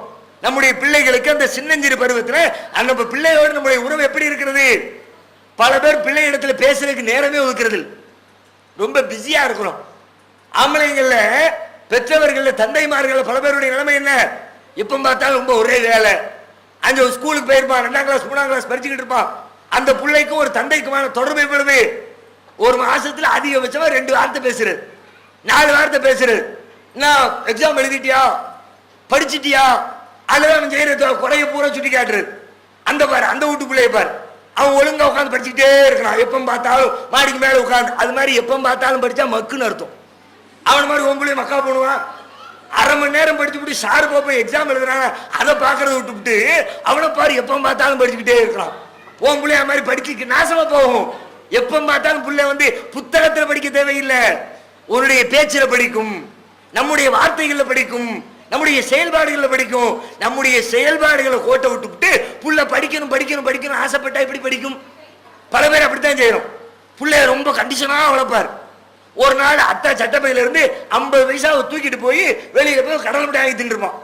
நம்முடைய பிள்ளைகளுக்கு அந்த சின்னஞ்சிறு பருவத்தில் அந்த பிள்ளையோடு நம்முடைய உறவு எப்படி இருக்கிறது? பல பேர் பிள்ளை இடத்துல பேசுறதுக்கு நேரமே ஒதுக்குறது, ரொம்ப பிஸியா இருக்கிறோம். ஆம்பளைங்கள்ல, பெற்றவர்கள, தந்தைமார்கள் பல பேருடைய நிலைமை என்ன? எப்ப பார்த்தாலும் ரொம்ப ஒரே வேலை. அந்த ஸ்கூலுக்கு போயிருப்பான், 2ஆம் கிளாஸ் 3ஆம் கிளாஸ் படிச்சுக்கிட்டு இருப்பான். அந்த பிள்ளைக்கும் ஒரு தந்தைக்குமான தொடர்பு எவ்வளவு? ஒரு மாசத்துல அதிகபட்சமா 2 வார்த்தை பேசுறது, 4 வார்த்தை பேசுறது. நான் எக்ஸாம் எழுதிட்டியா, படிச்சுட்டியா, அல்லது அவன் செய்யறது குறைய பூரா சுட்டி காட்டுறது. அந்த பாரு, அந்த வீட்டு பிள்ளைய பாரு, அவன் ஒழுங்கா உட்காந்து படிச்சுக்கிட்டே இருக்கான். எப்ப பார்த்தாலும் மாடிக்கு மேல உட்காந்து, அது மாதிரி எப்ப பார்த்தாலும் படிச்சா மக்குன்னு அர்த்தம். அவன் மாதிரி உன் பிள்ளைய மக்கா பண்ணுவான். அரை மணி நேரம் படிச்சு விட்டு சாரு போய் எக்ஸாம் எழுதுறாங்க, அதை பாக்குறத விட்டுவிட்டு அவனை பாரு எப்ப பார்த்தாலும் படிச்சுக்கிட்டே இருக்கிறான். உன் பிள்ளைய மாதிரி படிக்க நாசமா போகும். எப்ப பார்த்தாலும் பிள்ளை புத்தகத்துல படிக்க தேவையில்லை, உன்னுடைய பேச்சில படிக்கும், நம்முடைய வார்த்தைகள்ல படிக்கும், நம்முடைய செயல்பாடுகளை படிக்கும். நம்முடைய செயல்பாடுகளை கோட்டை விட்டுவிட்டு புள்ள படிக்கணும் படிக்கணும் படிக்கணும் ஆசைப்பட்டா எப்படி படிக்கும்? பல பேர் அப்படித்தான் செய்யறோம். பிள்ளைய ரொம்ப கண்டிஷனா வளர்ப்பார். ஒரு நாள் அத்தா சட்டப்பையில இருந்து 50 பைசா தூக்கிட்டு போய் வெளியில போய் கடல் மிட்டாய் வாங்கி தின்றுப்பான்.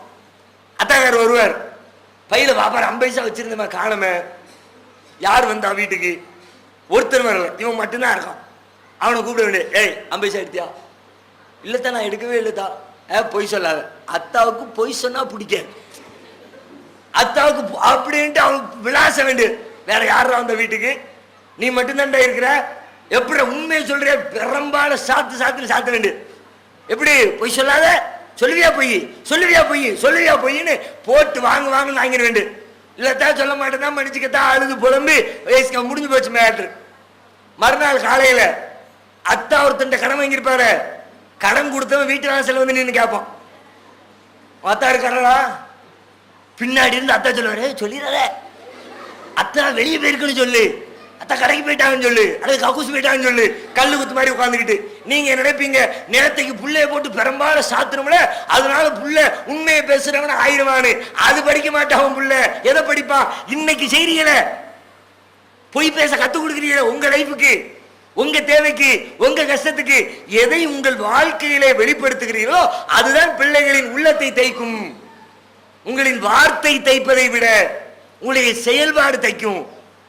அத்தாக்கார் வருவார், பையில பாப்பார் 50 பைசா வச்சிருந்தமா காணுமே. யார் வந்தா வீட்டுக்கு? ஒருத்தர் வரல, இவன் மட்டும்தான் இருக்கான். அவனை கூப்பிட வேண்டிய, ஏய் 50 பைசா எடுத்தியா? இல்லத்தான், நான் எடுக்கவே இல்லத்தா. பொய் சொல்லாத. அத்தாவுக்கு பொய் சொன்னா பிடிக்காது, அத்தாவுக்கு அப்படின்ட்டு அவனுக்கு விளாச வேண்டியது. வேற யாரும் அந்த வீட்டுக்கு? நீ மட்டும்தான் இருக்கிற, எப்படி உண்மையை சொல்ற? பெரும்பால சாத்து வேண்டியது. எப்படி பொய் சொல்லாத, சொல்லுவியா பொய், சொல்லுவியா பொய், சொல்லுவியா பொய்ன்னு போட்டு வாங்குன்னு வாங்கிட வேண்டியது. இல்லத்தான் சொல்ல மாட்டேன் மன்னிச்சுக்கத்தான், அழுது புலம்பி முடிஞ்சு போச்சு மேட்ரு. மறுநாள் காலையில அத்தா ஒருத்தன் கடன் வாங்கியிருப்பாரு, கடன் கொடுத்தவன் வீட்டு வாசல் நின்று கேட்பான், அத்தா இருக்காரா? பின்னாடி இருந்து அத்தா சொல்லுவாரு, சொல்லிடுற அத்தா வெளியே போயிருக்குன்னு சொல்லு, அத்தா கடைக்கு போயிட்டாங்கன்னு சொல்லு, அல்லது கக்கூசு போயிட்டாங்கன்னு சொல்லு. கல்லு குத்து மாதிரி உட்காந்துக்கிட்டு நீங்க நினைப்பீங்க நேரத்தைக்கு புள்ளைய போட்டு பெரும்பால சாத்திரம்ல, அதனால புள்ள உண்மையை பேசுறவன ஆயிரவானு. அது படிக்க மாட்டான் புள்ள. எதை படிப்பான்? இன்னைக்கு செய்றீங்கள, பொய் பேச கத்து கொடுக்குறீங்களே, உங்க லைஃபுக்கு, உங்க தேவைக்கு, உங்க கஷ்டத்துக்கு எதை உங்கள் வாழ்க்கையிலே வெளிப்படுத்துகிறீர்களோ அதுதான் பிள்ளைகளின் உள்ளத்தை தைக்கும். உங்களின் வார்த்தை தைப்பதை விட உங்களுடைய செயல்பாடு தைக்கும்.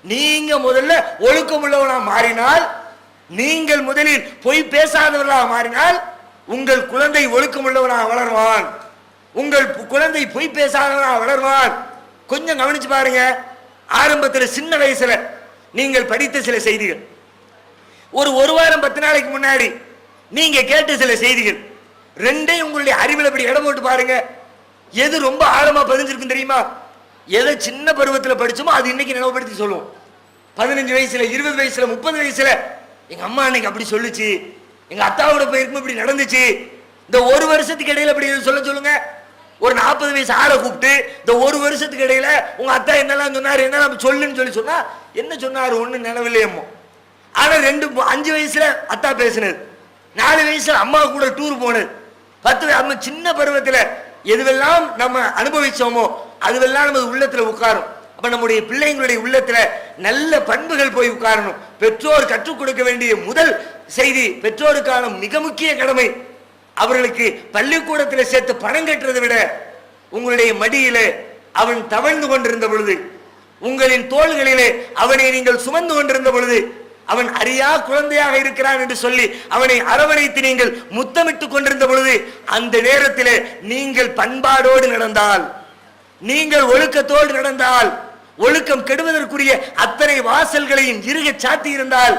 நீங்க முதல்ல ஒழுக்கம் உள்ளவனா மாறினால், நீங்கள் முதலில் பொய் பேசாதவர்களாக மாறினால் உங்கள் குழந்தை ஒழுக்கம் உள்ளவனாக வளருவான், உங்கள் குழந்தை பொய் பேசாதவனாக வளருவான். கொஞ்சம் கவனிச்சு பாருங்க. ஆரம்பத்தில் சின்ன வயசுல நீங்கள் படித்த சில செய்திகள், ஒரு வாரம் 10 நாளைக்கு முன்னாடி நீங்க கேட்ட சில செய்திகள், ரெண்டையும் உங்களுடைய அறிவில் அப்படி இடம் போட்டு பாருங்க. எது ரொம்ப ஆழமா பதிஞ்சிருக்கும் தெரியுமா? எதை சின்ன பருவத்தில் படிச்சோமோ அது இன்னைக்கு நினைவுபடுத்தி சொல்லுவோம். 15 வயசுல, 20 வயசுல, 30 வயசுல எங்க அம்மா அன்னைக்கு அப்படி சொல்லுச்சு, எங்க அத்தாவோட போயிருக்கும் இப்படி நடந்துச்சு. இந்த ஒரு வருஷத்துக்கு இடையில அப்படி சொல்லுங்க. ஒரு 40 வயசு ஆளை கூப்பிட்டு இந்த ஒரு வருஷத்துக்கு இடையில உங்க அத்தா என்னெல்லாம் சொன்னாரு, என்னெல்லாம் சொல்லுன்னு சொன்னா என்ன சொன்னாரு ஒண்ணு நினைவில்லையம்மோ. ஆனா 5 வயசுல அத்தா பேசினது, 4 வயசுல அம்மா கூட டூர் போனது, 10 நம்ம சின்ன பருவத்துல எதுவெல்லாம் நம்ம அனுபவிச்சோமோ அதுவெல்லாம் நம்ம உள்ளத்துல உட்காரும். அப்ப நம்முடைய பிள்ளைங்களுடைய உள்ளத்துல நல்ல பண்புகள் போய் உட்காரணும். பெற்றோர் கற்றுக் கொடுக்க வேண்டிய முதல் செய்தி, பெற்றோருக்கான மிக முக்கிய கடமை, அவர்களுக்கு பள்ளிக்கூடத்தில் சேர்த்து பணம் கட்டுறதை விட உங்களுடைய மடியிலே அவன் தவழ்ந்து கொண்டிருந்த பொழுது, உங்களின் தோள்களிலே அவனை நீங்கள் சுமந்து கொண்டிருந்த பொழுது, அவன் அறியா குழந்தையாக இருக்கிறான் என்று சொல்லி அவனை அரவணைத்து நீங்கள் முத்தமிட்டுக் கொண்டிருந்த பொழுது, அந்த நேரத்தில் நீங்கள் பண்பாடோடு நடந்தால், நீங்கள் ஒழுக்கத்தோடு நடந்தால், ஒழுக்கம் கெடுவதற்குரிய அத்தனை வாசல்களையும் இறுக சாத்தி இருந்தால்,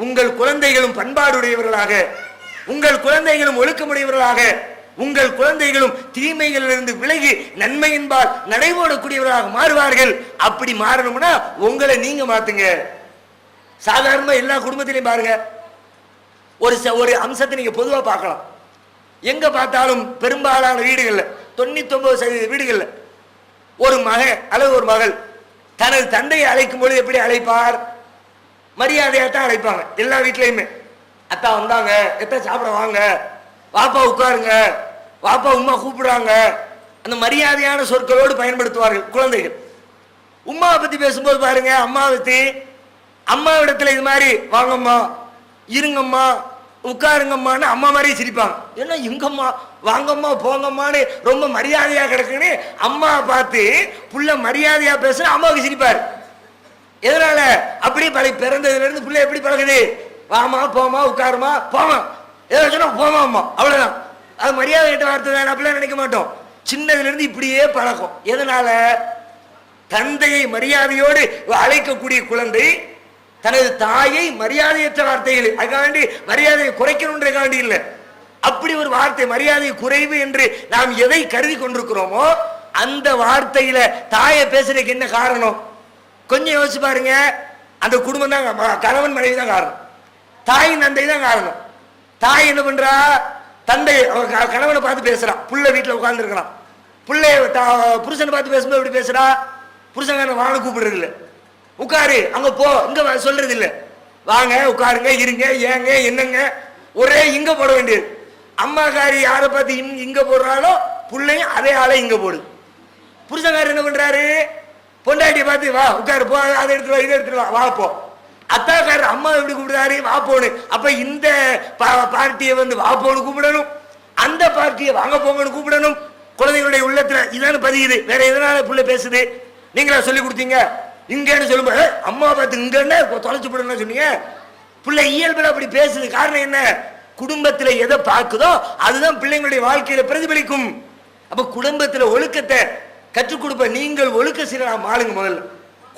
உங்கள் குழந்தைகளும் பண்பாடுடையவர்களாக, உங்கள் குழந்தைகளும் ஒழுக்கமுடையவர்களாக, உங்கள் குழந்தைகளும் தீமைகளிலிருந்து விலகி நன்மையின்பால் நடைபோடக்கூடியவர்களாக மாறுவார்கள். அப்படி மாறணும்னா உங்களை நீங்க மாத்துங்க. சாதாரணமா எல்லா குடும்பத்திலையும் பாருங்க, ஒரு அம்சத்தை நீங்க பொதுவா பார்க்கலாம். எங்க பார்த்தாலும் பெரும்பாலான வீடுகள்ல, 99% வீடுகள்ல ஒரு மகன் அல்லது ஒரு மகள் தனது தந்தையை அழைக்கும் பொழுது எப்படி அழைப்பார்? மரியாதையா தான் அழைப்பாங்க. எல்லா வீட்லயுமே அத்தா வந்தாங்க, எத்தா சாப்பிட வாங்க, வாப்பா உட்காருங்க, வாப்பா உம்மா கூப்பிடுறாங்க, அந்த மரியாதையான சொற்களோடு பயன்படுத்துவார்கள் குழந்தைகள். உம்மாவை பத்தி பேசும்போது பாருங்க, அம்மாவிடத்துல இது மாதிரி வாங்கம்மா, இருங்கம்மா, உட்காருங்கம்மான்னு அம்மா மாதிரியே சிரிப்பாங்க. ஏன்னா இங்கம்மா வாங்கம்மா போங்கம்மான்னு ரொம்ப மரியாதையா கிடக்குன்னு அம்மா பார்த்து புள்ள மரியாதையா பேசுற அம்மாவுக்கு சிரிப்பாரு. எதனால? அப்படி பிறந்ததுல இருந்து புள்ள எப்படி பழகுது? வாமா போமா உட்காருமா போமா, ஏதோ சொன்னா போமா அம்மா, அவ்வளவுதான். அது மரியாதை கிட்ட வார்த்தை தான், அப்படிலாம் நினைக்க மாட்டோம். சின்னதுல இருந்து இப்படியே பழக்கம். எதனால? தந்தையை மரியாதையோடு அழைக்கக்கூடிய குழந்தை தனது தாயை மரியாதையற்ற வார்த்தைகள், அதுக்காண்டி மரியாதையை குறைக்கணுன்றதுக்காண்டி இல்லை, அப்படி ஒரு வார்த்தை மரியாதை குறைவு என்று நாம் எதை கருதி கொண்டிருக்கிறோமோ அந்த வார்த்தையில தாயை பேசுறதுக்கு என்ன காரணம்? கொஞ்சம் யோசிச்சு பாருங்க. அந்த குடும்பம் தான், கணவன் மனைவி தான் காரணம், தாய் தந்தை தான் காரணம். தாய் என்ன பண்றா? தந்தை கணவனை பார்த்து பேசுறான், புள்ள வீட்டுல உட்கார்ந்து இருக்கிறான், புள்ளைய புருஷனை பார்த்து பேசும்போது எப்படி பேசுறா? புருஷன் வாங்க கூப்பிடுறது இல்லை, உட்காரு அங்க போ இங்க சொல்றது இல்லை, வாங்க உட்காருங்க இருங்க ஏங்க என்னங்க ஒரே இங்க போட வேண்டியது. அம்மாக்காரி யாரை பார்த்து இங்க போடுறாலோ புள்ளையும் அதே ஆளை இங்க போடு. புருஷன்காரர் என்ன பண்றாரு? பொண்டாட்டியை பார்த்து வா உட்காரு போ, அதை எடுத்துட்டு வா இதை எடுத்துட்டு வா வா போ. அத்தாக்காரர் அம்மா எப்படி கூப்பிடுறாரு? வா போன்னு. அப்ப இந்த பார்ட்டியை வா போன்னு கூப்பிடணும், அந்த பார்ட்டியை வாங்க போங்கன்னு கூப்பிடணும். குழந்தைகளுடைய உள்ளத்துல இதான பதியுது. வேற எதனால புள்ள பேசுது? நீங்களா சொல்லி கொடுத்தீங்க? இங்கன்னு சொல்லும்போது அம்மா பார்த்து இங்கன்னு தொலைச்சு போடணும்னு சொன்னீங்க. பிள்ளை இயல்புல அப்படி பேசுது. காரணம் என்ன? குடும்பத்துல எதை பார்க்குதோ அதுதான் பிள்ளைங்களுடைய வாழ்க்கையில பிரதிபலிக்கும். அப்ப குடும்பத்துல ஒழுக்கத்தை கற்றுக் கொடுப்ப நீங்கள் ஒழுக்க சீரா ஆளுங்க. முதல்ல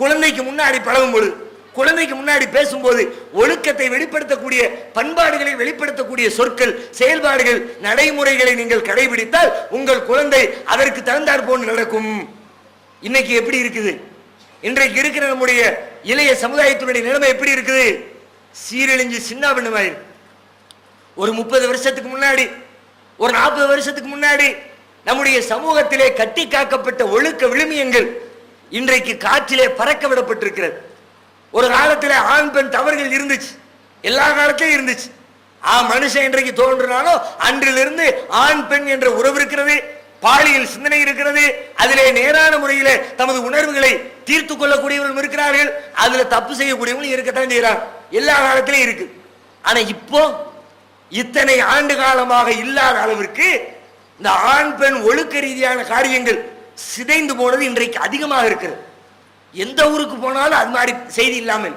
குழந்தைக்கு முன்னாடி பழகும் பொழுது, குழந்தைக்கு முன்னாடி பேசும்போது ஒழுக்கத்தை வெளிப்படுத்தக்கூடிய, பண்பாடுகளை வெளிப்படுத்தக்கூடிய சொற்கள், செயல்பாடுகள், நடைமுறைகளை நீங்கள் கடைபிடித்தால் உங்கள் குழந்தை அதற்கு தகுந்தாற் போன்று நடக்கும். இன்னைக்கு எப்படி இருக்குது? இன்றைக்கு இருக்கிற நம்முடைய இளைய சமுதாயத்தினுடைய நிலைமை எப்படி இருக்குது? சீரழிஞ்சு சின்ன பின்னமாயிரு. ஒரு 30 வருஷத்துக்கு முன்னாடி, ஒரு 40 வருஷத்துக்கு முன்னாடி நம்முடைய சமூகத்திலே கட்டி காக்கப்பட்ட ஒழுக்க விழுமியங்கள் இன்றைக்கு காற்றிலே பறக்க விடப்பட்டிருக்கிறது. ஒரு காலத்தில் ஆண் பெண் தவறுகள் இருந்துச்சு, எல்லா காலத்திலும் இருந்துச்சு. மனுஷன் இன்றைக்கு தோன்றினாலும் அன்றிலிருந்து ஆண் பெண் என்ற உறவு இருக்கிறது, பாலியல் சிந்தனை இருக்கிறது, அதிலே நேரான முறையில தமது உணர்வுகளை தீர்த்து கொள்ளக்கூடியவர்களும் இருக்கிறார்கள், அதுல தப்பு செய்யக்கூடியவங்களும் இருக்கத்தான் செய்யறாங்க. எல்லா காலத்திலும் இருக்கு. ஆனா இப்போ இத்தனை ஆண்டு காலமாக இல்லாத அளவிற்கு இந்த ஆண் பெண் ஒழுக்க ரீதியான காரியங்கள் சிதைந்து போனது இன்றைக்கு அதிகமாக இருக்கிறது. எந்த ஊருக்கு போனாலும் அது மாதிரி செய்தி இல்லாமல்,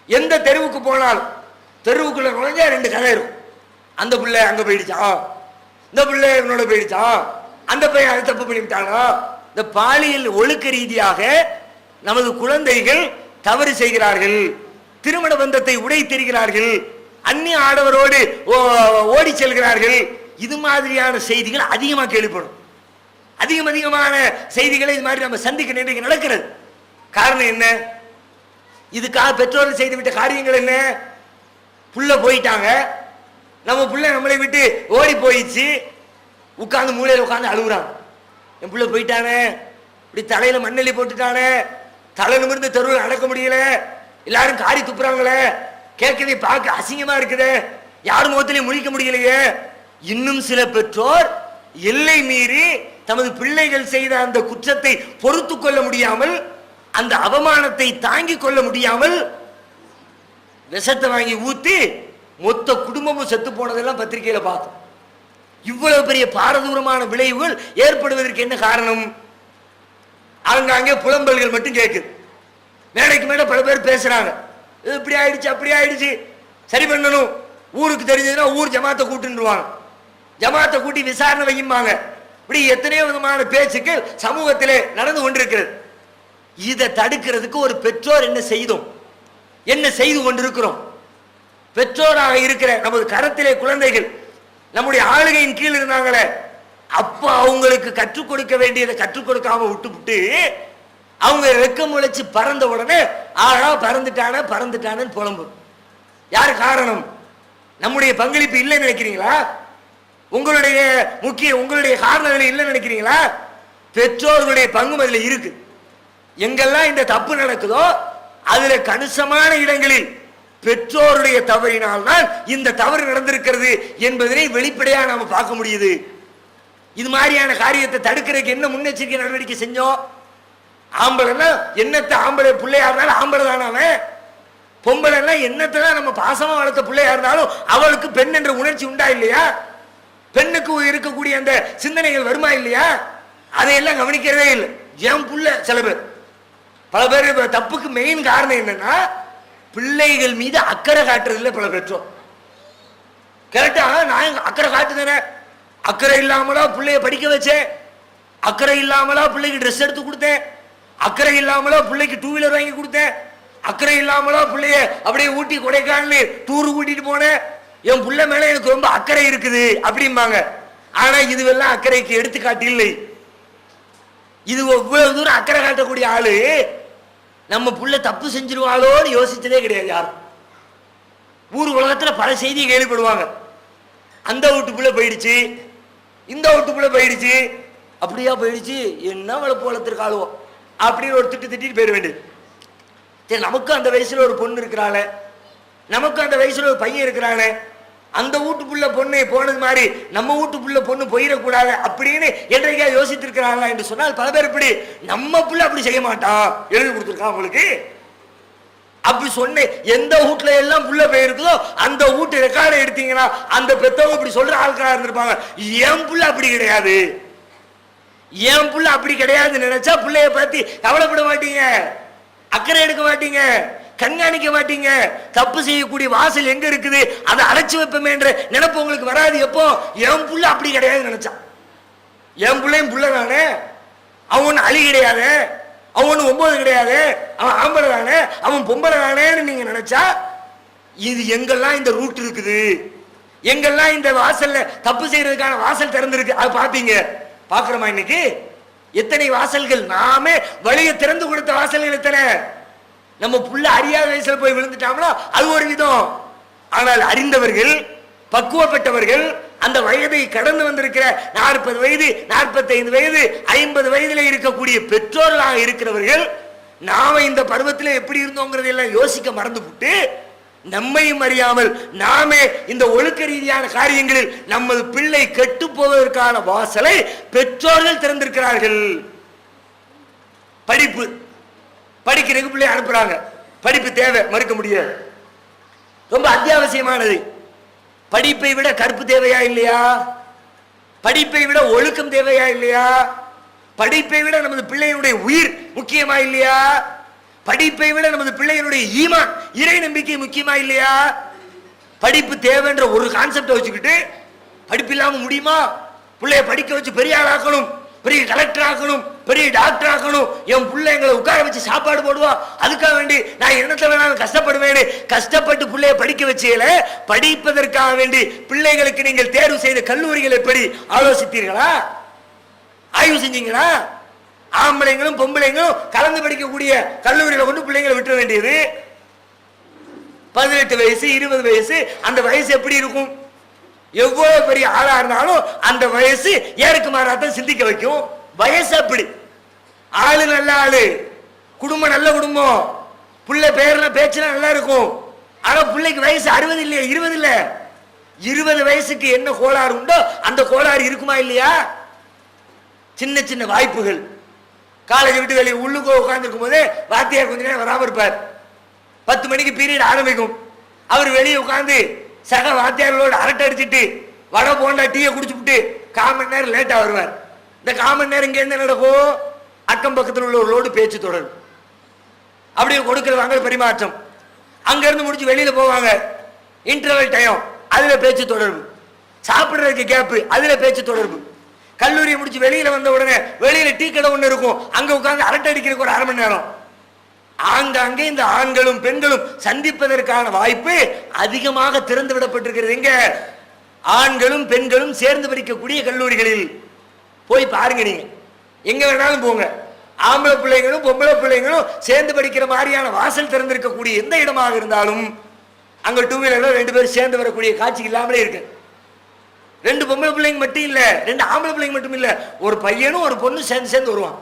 எந்த தெருவுக்கு போனாலும் தெருவுக்குள்ள நுழைஞ்சா 2 கதை இருக்கும். அந்த பிள்ளை அங்க போயிடுச்சான், இந்த பிள்ளை இவனோட போயிடுச்சான், அந்த பையன் அது தப்பு பண்ணிவிட்டானா. இந்த பாலியல் ஒழுக்க ரீதியாக நமது குழந்தைகள் தவறு செய்கிறார்கள், திருமண பந்தத்தை உடை தெரிகிறார்கள், அந்நிய ஆடவரோடு ஓடி செல்கிறார்கள், இது மாதிரியான செய்திகள் அதிகமாக கேள்விப்படும். அதிகமான செய்திகளை இது மாதிரி நம்ம சந்திக்க இன்றைக்கு நடக்கிறது. காரணம் என்ன? இதுக்காக பெற்றோர்கள் செய்துவிட்ட காரியங்கள் என்ன? புள்ள போயிட்டாங்க, நம்ம புள்ள நம்மளை விட்டு ஓடி போயிடுச்சு, உட்கார்ந்து மூலையில் உட்கார்ந்து அழுகுறாங்க. என் புள்ள போயிட்டானே, இப்படி தலையில மண்ணெல்லி போட்டுட்டானே, தலை நிமிர்ந்து தெருவில் நடக்க முடியல, எல்லாரும் காரி துப்புறாங்களே, கேட்கவே பார்க்க அசிங்கமா இருக்குதே, யார் முகத்திலையும் முழிக்க முடியலையே. இன்னும் சில பெற்றோர் எல்லை மீறி தமது பிள்ளைகள் செய்த அந்த குற்றத்தை பொறுத்து கொள்ள முடியாமல், அந்த அவமானத்தை தாங்கிக் கொள்ள முடியாமல் விஷத்தை வாங்கி ஊத்தி மொத்த குடும்பமும் செத்து போனதெல்லாம் பத்திரிகையில பார்த்தோம். இவ்வளவு பெரிய பாரதூரமான விளைவுகள் ஏற்படுவதற்கு என்ன காரணம்? அங்கே புலம்பல்கள் மட்டும் கேட்குது. மேடைக்கு மேல பல பேர் பேசுறாங்க, இப்படி ஆயிடுச்சு அப்படி ஆயிடுச்சு, சரி பண்ணணும். ஊருக்கு தெரிஞ்சதுன்னா ஊர் ஜமாத்தை கூட்டுருவாங்க, ஜமாத்தை கூட்டி விசாரணை வையுமாங்க. இப்படி எத்தனையோ விதமான பேச்சுக்கள் சமூகத்திலே நடந்து கொண்டிருக்கிறது. இதை தடுக்கிறதுக்கு ஒரு பெற்றோர் என்ன செய்தோம், என்ன செய்து கொண்டிருக்கிறோம்? பெற்றோராக இருக்கிற நமது கரத்திலே குழந்தைகள் நம்முடைய ஆளுகையின் கீழ் இருந்தாங்களே, அப்ப அவங்களுக்கு கற்றுக் கொடுக்க வேண்டியதை கற்றுக் கொடுக்காம விட்டு அவங்க ரெக்கம் முளைச்சு பறந்த உடனே ஆழா பறந்துட்டானு புலம்பு. யாரு காரணம்? நம்முடைய பங்களிப்பு இல்லைன்னு நினைக்கிறீங்களா? உங்களுடைய காரணங்கள் இல்லைன்னு நினைக்கிறீங்களா? பெற்றோர்களுடைய பங்கும் அதுல இருக்கு. எங்கெல்லாம் இந்த தப்பு நடக்குதோ அதுல கணிசமான இடங்களில் பெற்றோருடைய தவறினால் தான் இந்த தவறு நடந்திருக்கிறது என்பதனை வெளிப்படையா நாம பார்க்க முடியுது. இது மாதிரியான காரியத்தை தடுக்கிறதுக்கு என்ன முன்னெச்சரிக்கை நடவடிக்கை செஞ்சோம்? ஆம்பளைன்னா என்னத்தை, ஆம்பளை பிள்ளையா இருந்தாலும் ஆம்பளை தானே அவன், பொம்பளைன்னா என்னத்தை தான் நம்ம பாசமா வளர்த்த பிள்ளையா இருந்தாலும் அவளுக்கு பெண் என்ற உணர்ச்சி உண்டா இல்லையா? பெண்ணுக்கு இருக்கக்கூடிய அந்த சிந்தனைகள் வருமா இல்லையா? அதையெல்லாம் கவனிக்கிறதே இல்லை. என் புள்ள சில பேர் பல பேர் தப்புக்கு மெயின் காரணம் என்னன்னா பிள்ளைகள் மீது அக்கறை காட்டுறது இல்லை. பல பெற்றோர் கரெக்டா நான் அக்கறை காட்டுதானே, அக்கறை இல்லாமலா பிள்ளைய படிக்க வச்சேன், அக்கறை இல்லாமலா பிள்ளைக்கு ட்ரெஸ் எடுத்து கொடுத்தேன், அக்கறை இல்லாமலா பிள்ளைக்கு டூ வீலர் வாங்கி கொடுத்தேன், அக்கறை இல்லாமலா பிள்ளைய அப்படியே ஊட்டி கொடைக்கானல் டூரு கூட்டிட்டு போனேன், என் புள்ள மேல எனக்கு ரொம்ப அக்கறை இருக்குது அப்படிம்பாங்க. ஆனா இதுவெல்லாம் அக்கறைக்கு எடுத்துக்காட்டு இல்லை. இது இவ்வளவு தூரம் அக்கறை காட்டக்கூடிய ஆளு நம்ம புள்ள தப்பு செஞ்சிருவாளோன்னு யோசிச்சதே கிடையாது யாரும். ஊர் உலகத்துல பல செய்தியை கேள்விப்படுவாங்க, அந்த வீட்டுக்குள்ள போயிடுச்சு, இந்த வீட்டுக்குள்ள போயிடுச்சு, அப்படியா போயிடுச்சு, என்ன வளர்ப்பு வளர்த்துருக்காளோ அப்படின்னு ஒரு திட்டிட்டு போயிட வேண்டியது. சரி, நமக்கும் அந்த வயசுல ஒரு பொண்ணு இருக்கிறாளே, நமக்கும் அந்த வயசுல ஒரு பையன் இருக்கிறானே, அந்த வீட்டுக்குள்ள பொண்ணு போனது மாதிரி நம்ம வீட்டுக்குள்ள பொண்ணு போயிடக்கூடாது அப்படின்னு என்றைக்கா யோசித்திருக்கிறாங்களா என்று சொன்னால் பல பேர் இப்படி நம்ம புள்ள அப்படி செய்ய மாட்டான் எழுதி கொடுத்துருக்கான் உங்களுக்கு. அப்படி சொன்ன எந்த வீட்டுல எல்லாம் புள்ள போயிருக்குதோ அந்த வீட்டு ரெக்கார்டை எடுத்தீங்கன்னா அந்த பெத்தவங்க இப்படி சொல்ற ஆட்களா இருந்திருப்பாங்க. என் புள்ள அப்படி கிடையாது, என் புள்ள அப்படி கிடையாதுன்னு நினைச்சா பிள்ளைய பத்தி கவலைப்பட மாட்டீங்க, அக்கறை எடுக்க மாட்டீங்க, கண்காணிக்க மாட்டீங்க. தப்பு செய்யக்கூடிய வாசல் எங்க இருக்குது அதை அடைச்சு வைப்போமே என்ற நினைப்பு உங்களுக்கு வராது. எப்போ என் புள்ள அப்படி கிடையாதுன்னு நினைச்சா, என் பிள்ளையும் புள்ள தானே, அவன் அழி கிடையாது, அவன் 9 கிடையாது, அவன் ஆம்பளை தானே, அவன் பொம்பளை தானேன்னு நீங்க நினைச்சா இது எங்கெல்லாம் இந்த ரூட் இருக்குது, எங்கெல்லாம் இந்த வாசல்ல தப்பு செய்யறதுக்கான வாசல் திறந்திருக்கு அது பாப்பீங்க. பாக்குறோமா? இன்னைக்கு எத்தனை வாசல்கள், நாமே வழியை திறந்து கொடுத்த வாசல்கள் எத்தனை. நம்ம புள்ள அறியாத வயசுல போய் விழுந்துட்டாங்களோ அது ஒரு விதம். ஆனால் அறிந்தவர்கள், பக்குவப்பட்டவர்கள், அந்த வயதை கடந்து வந்திருக்கிற 40 வயது 45 வயது 50 வயதுல இருக்கக்கூடிய பெற்றோர்களாக இருக்கிறவர்கள் நாம இந்த பருவத்தில் எப்படி இருந்தோங்கிறதெல்லாம் யோசிக்க மறந்து விட்டு நம்மையும் அறியாமல் நாமே இந்த ஒழுக்க ரீதியான காரியங்களில் நமது பிள்ளை கெட்டு போவதற்கான வாசலை பெற்றோர்கள் திறந்திருக்கிறார்கள். படிப்பு படிக்கிறதுக்கு பிள்ளை அனுப்புறாங்க, படிப்பு தேவை, மறுக்க முடியாது, ரொம்ப அத்தியாவசியமானது. படிப்பை விட கற்பு தேவையா இல்லையா? படிப்பை விட ஒழுக்கம் தேவையா இல்லையா? படிப்பை விட நமது பிள்ளையினுடைய உயிர் முக்கியமா இல்லையா? படிப்பை விட நமது பிள்ளையினுடைய ஈமான், இறை நம்பிக்கை முக்கியமா இல்லையா? படிப்பு தேவைன்ற ஒரு கான்செப்டை வச்சுக்கிட்டு படிப்பு இல்லாம முடியுமா? பிள்ளைய படிக்க வச்சு பெரிய ஆளாக்கணும், பெரிய கலெக்டர் ஆக்கணும், பெரிய டாக்டர் ஆக்கணும், என் பிள்ளை எங்களை உட்கார வச்சு சாப்பாடு போடுவான், அதுக்காக வேண்டி நான் என்னத்தை வேணாலும் கஷ்டப்படுவேன். கஷ்டப்பட்டு பிள்ளைய படிக்க வச்சீங்கள, படிப்பதற்காக வேண்டி பிள்ளைகளுக்கு நீங்கள் தேர்வு செய்த கல்லூரிகள் எப்படி ஆலோசித்தீர்களா? ஆய்வு செஞ்சீங்களா? ஆம்பளைங்களும் பொம்பளைங்களும் கலந்து படிக்கக்கூடிய கல்லூரியில கொண்டு பிள்ளைங்களை விட்டுற வேண்டியது. 18 வயசு 20 வயசு, அந்த வயசு எப்படி இருக்கும்? எவ்வளவு பெரிய ஆளா இருந்தாலும் அந்த வயசு ஏற்கு மாறாத்தான் சிந்திக்க வைக்கும். வயசு அப்படி. ஆளு நல்ல ஆளு, குடும்பம் நல்ல குடும்பம், பிள்ளை பேரெல்லாம் பேச்சுலாம் நல்லா இருக்கும். ஆனா பிள்ளைக்கு வயசு 60 இல்லையா, 20 இல்ல. 20 வயசுக்கு என்ன கோளாறு உண்டோ அந்த கோளாறு இருக்குமா இல்லையா? சின்ன சின்ன வாய்ப்புகள். காலேஜ் விட்டு வெளியே உள்ளுக்கோ உட்கார்ந்துருக்கும் போதே வாத்தியார் கொஞ்ச நேரம் வராம இருப்பார். 10 மணிக்கு பீரியட் ஆரம்பிக்கும். அவர் வெளியே உட்கார்ந்து சக வாத்தியார்களோடு அரட்டை அடிச்சுட்டு வடை போண்டா டீயை குடிச்சுட்டு 1/4 மணி நேரம் லேட்டா வருவார். இந்த 1/4 மணி நேரம் இங்க என்ன நடக்கும்? அக்கம் பக்கத்தில் உள்ளவர்களோடு பேச்சு தொடரும். அப்படியே கொடுக்கிற வாங்க பரிமாற்றம். அங்க இருந்து முடிச்சு வெளியில போவாங்க, இன்டர்வல் டைம், அதுல பேச்சு தொடர்பு. சாப்பிடுறதுக்கு கேப்பு, அதுல பேச்சு தொடர்பு. கல்லூரியை முடிச்சு வெளியில வந்த உடனே வெளியில டீ கடை ஒண்ணு இருக்கும், அங்க உட்கார்ந்து அரட்டை அடிக்கிறதுக்கு ஒரு 1/2 மணி நேரம். ஆங்காங்கே இந்த ஆண்களும் பெண்களும் சந்திப்பதற்கான வாய்ப்பு அதிகமாக திறந்து விடப்பட்டிருக்கிறது. எங்க? ஆண்களும் பெண்களும் சேர்ந்து படிக்கக்கூடிய கல்லூரிகளில் போய் பாருங்க. நீங்க எங்க வேணாலும் போங்க, ஆம்பளை பிள்ளைங்களும் பொம்பளை பிள்ளைங்களும் சேர்ந்து படிக்கிற மாதிரியான வாசல் திறந்திருக்கக்கூடிய எந்த இடமாக இருந்தாலும் அங்க 2 வீலர்ல 2 பேரும் சேர்ந்து வரக்கூடிய காட்சி இல்லாமலே இருக்கு. 2 பொம்பளை பிள்ளைங்க மட்டும் இல்ல, 2 ஆம்பளை பிள்ளைங்க மட்டும் இல்ல, ஒரு பையனும் ஒரு பொண்ணும் சேர்ந்து சேர்ந்து வருவான்.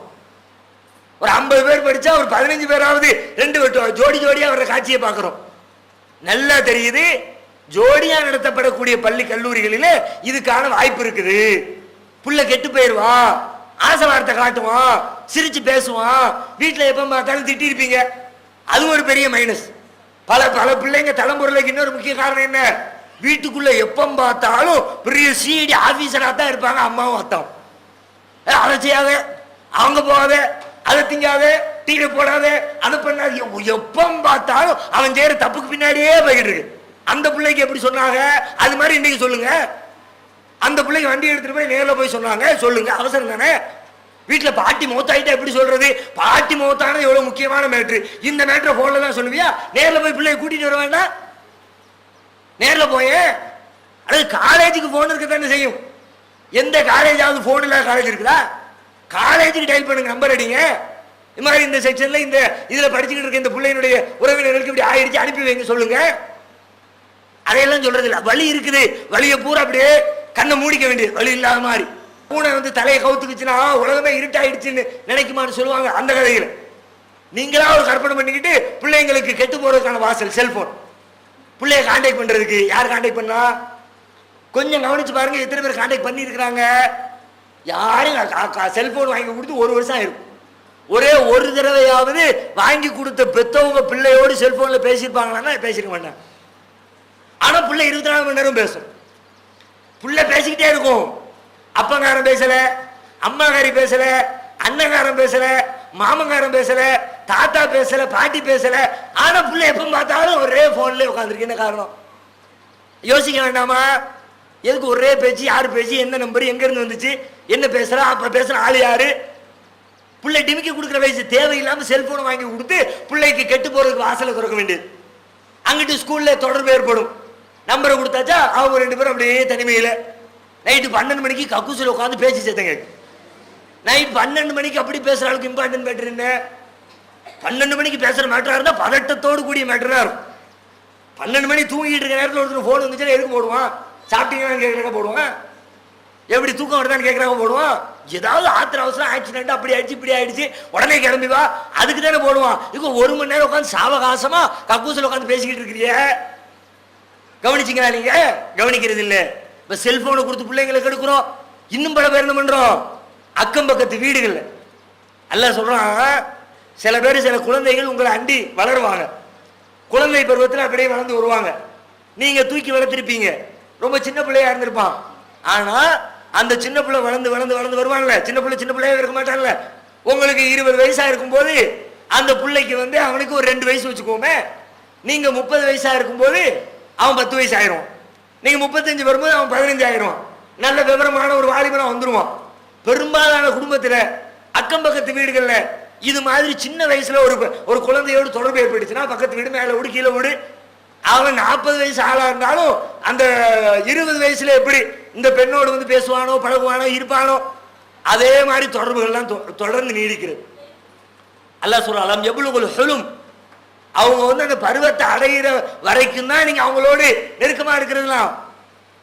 ஒரு 50 பேர் படிச்சா ஒரு 15 பேராவது 2 ஜோடி ஜோடியா வர்ற காட்சியை பார்க்கிறோம். நல்லா தெரியுது, ஜோடியா நடத்தப்படக்கூடிய பள்ளி கல்லூரிகளில் இதுக்கான வாய்ப்பு இருக்குது. புள்ள கெட்டு போயிருவான், ஆசை வார்த்தை காட்டுவான், சிரிச்சு பேசுவான், வீட்டில் எப்ப பார்த்தாலும் திட்டி இருப்பீங்க. அது ஒரு பெரிய மைனஸ். பல பல பிள்ளைங்க தலைமுறைக்கு இன்னொரு முக்கிய காரணம் என்ன? வீட்டுக்குள்ள எப்ப பார்த்தாலும் பெரிய சிஐடி ஆபீசரா தான் இருப்பாங்க. அம்மாவும் அத்தாவும் அதை செய்யாத, அவங்க போகாத, அதை திங்காத, டீ போடாத, அதை பண்ணாத, எப்ப பார்த்தாலும் அவன் செய்யற தப்புக்கு பின்னாடியே போய்கிட்டு இருக்கு. அந்த பிள்ளைக்கு எப்படி சொன்னாங்க? அது மாதிரி இன்னைக்கு சொல்லுங்க. அந்த பிள்ளைக்கு வண்டி எடுத்துட்டு போய் நேரில் போய் சொன்னாங்க, சொல்லுங்க, அவசரம் தானே. வீட்டில் பாட்டி மௌத்தாயிட்டா எப்படி சொல்றது? பாட்டி மௌத்தானது எவ்வளவு முக்கியமான மேட்ரு. இந்த மேட்ரை போன்ல தான் சொல்லுவியா? நேரில் போய் பிள்ளைய கூட்டிட்டு வர வேண்டாம்? நேரில் போய் அல்லது காலேஜுக்கு போன் இருக்க தானே செய்யும். எந்த காலேஜாவது போன் இல்லாத காலேஜ் இருக்குதா? காலேஜுக்கு டைல் பண்ணுங்க, நம்பர் அடிங்க. இது மாதிரி இந்த செக்ஷன்ல இந்த இதுல படிச்சுக்கிட்டு இருக்க இந்த பிள்ளையினுடைய உறவினர்களுக்கு இப்படி ஆயிடுச்சு, அனுப்பி வைங்க சொல்லுங்க. அதையெல்லாம் சொல்றது இல்லை. வழி இருக்குது, வழியை பூரா அப்படியே கண்ணை மூடிக்க வேண்டியது, வழி இல்லாத மாதிரி. பூனை வந்து தலையை கவுத்துக்குச்சுன்னா உலகமே இருட்டாயிடுச்சுன்னு நினைக்குமான்னு சொல்லுவாங்க அந்த கதையில. நீங்களா ஒரு கற்பனை பண்ணிக்கிட்டு பிள்ளைங்களுக்கு கெட்டு போறதுக்கான வாசல் செல்போன். பிள்ளைய கான்டாக்ட் பண்றதுக்கு யார் கான்டாக்ட் பண்ணா? கொஞ்சம் கவனிச்சு பாருங்க, எத்தனை பேர் கான்டாக்ட் பண்ணி இருக்கிறாங்க. யாரும் செல்போன் வாங்கி கொடுத்து 1 வருஷம் ஆயிருக்கும். ஒரே ஒரு தடவையாவது வாங்கி கொடுத்த பெத்தவங்க பிள்ளையோடு செல்போன்ல பேசியிருப்பாங்களான்னா பேசிருக்க மாட்டாங்க. ஆனா பிள்ளை 24 மணி நேரம் பேசும். பிள்ளை பேசிக்கிட்டே இருக்கும். அப்பங்காரன் பேசல, அம்மாக்காரி பேசல, அண்ணங்காரன் பேசல, மாமங்காரன் பேசல, தாத்தா பேசல, பாட்டி பேசல. ஆனா பிள்ளை எப்ப பார்த்தாலும் ஒரே போன்ல உட்காந்துருக்கு. என்ன காரணம்? யோசிக்க வேண்டாமா? எதுக்கு ஒரே பேச்சு? யாரு பேச்சு? என்ன நம்பர்? எங்க இருந்து வந்துச்சு? என்ன பேசுறா? அப்ப பேசுற ஆளு யாரு? பிள்ளை டிமிக்கி கொடுக்குற வயசு தேவையில்லாம செல்போனை வாங்கி கொடுத்து பிள்ளைக்கு கெட்டு போறதுக்கு வாசலை திறக்க வேண்டியது. அங்கிட்டு ஸ்கூல்ல தொடர்பு ஏற்படும். நம்பரை கொடுத்தாச்சா அவங்க 2 பேரும் அப்படியே தனிமையில நைட்டு 12 மணிக்கு கக்கூசில் உட்காந்து பேச்சு சேர்த்தங்க. நைட் 12 மணிக்கு அப்படி பேசுற அளவுக்கு இம்பார்ட்டன்ட் மேட்டர் என்ன? 12 மணிக்கு பேசுற மேட்டரா இருந்தா பதட்டத்தோடு கூடிய மேட்டரா இருக்கும். 12 மணி தூங்கிட்டு இருக்க நேரத்தில் ஒருத்தர் போன் வந்துச்சுன்னா எதுக்கு போடுவான்? சாப்பிட்டீங்கன்னு கேட்கறாங்க போடுவான். எப்படி தூக்கம் வருதான்னு கேட்கறாங்க போடுவான். ஏதாவது ஆத்திர அவசரம் ஆக்சிடென்ட் அப்படி ஆயிடுச்சு இப்படி ஆயிடுச்சு உடனே கிளம்பி வா, அதுக்கு தானே போடுவான். இப்போ 1 மணி நேரம் உட்காந்து சாவகாசமா கக்கூசில் உட்காந்து பேசிக்கிட்டு இருக்கிறிய. கவனிச்சிங்களா? நீங்க கவனிக்கிறது இல்லை. இப்ப செல்போனை கொடுத்து பிள்ளைங்களுக்கு எடுக்கிறோம். இன்னும் பல பேர் என்ன பண்றோம்? அக்கம் பக்கத்து வீடுகள்ல அல்ல சொல்றான், சில பேர் சில குழந்தைகள் உங்களை அண்டி வளருவாங்க. குழந்தை பருவத்தில் அப்படியே வளர்ந்து வருவாங்க. நீங்க தூக்கி வளர்த்திருப்பீங்க. ரொம்ப சின்ன பிள்ளையா இருந்திருப்பான். ஆனா அந்த சின்ன பிள்ளை வளர்ந்து வளர்ந்து வளர்ந்து வருவாங்கல்ல. சின்ன பிள்ளையா இருக்க மாட்டாங்கல்ல. உங்களுக்கு 20 வயசா இருக்கும் போது அந்த பிள்ளைக்கு வந்து அவனுக்கு ஒரு 2 வயசு வச்சுக்கோமே. நீங்க 30 வயசா இருக்கும் போது அவன் 10 வயசு ஆயிரும். நீங்க 35 வரும்போது அவன் 15 ஆயிரும். நல்ல விவரமான ஒரு வாலிபனா வந்துருவான். பெரும்பாலான குடும்பத்துல அக்கம் பக்கத்து வீடுகள்ல இது மாதிரி சின்ன வயசுல ஒரு குழந்தையோடு தொடர்பு ஏற்பட்டுச்சுன்னா பக்கத்து வீடு மேல வீடு கீழே வீடு, அவன் 40 வயசு ஆளா இருந்தாலும் அந்த 20 வயசுல எப்படி இந்த பெண்ணோடு வந்து பேசுவானோ பழகுவானோ இருப்பானோ அதே மாதிரி தொடர்புகள்லாம் தொடர்ந்து நீடிக்கிறது. அல்லாஹ் சொல்றான் எவ்வளவு ஹுலும், அவங்க வந்து அந்த பருவத்தை அடைகிற வரைக்கும் தான் நீங்க அவங்களோடு நெருக்கமா இருக்கிறதுலாம்.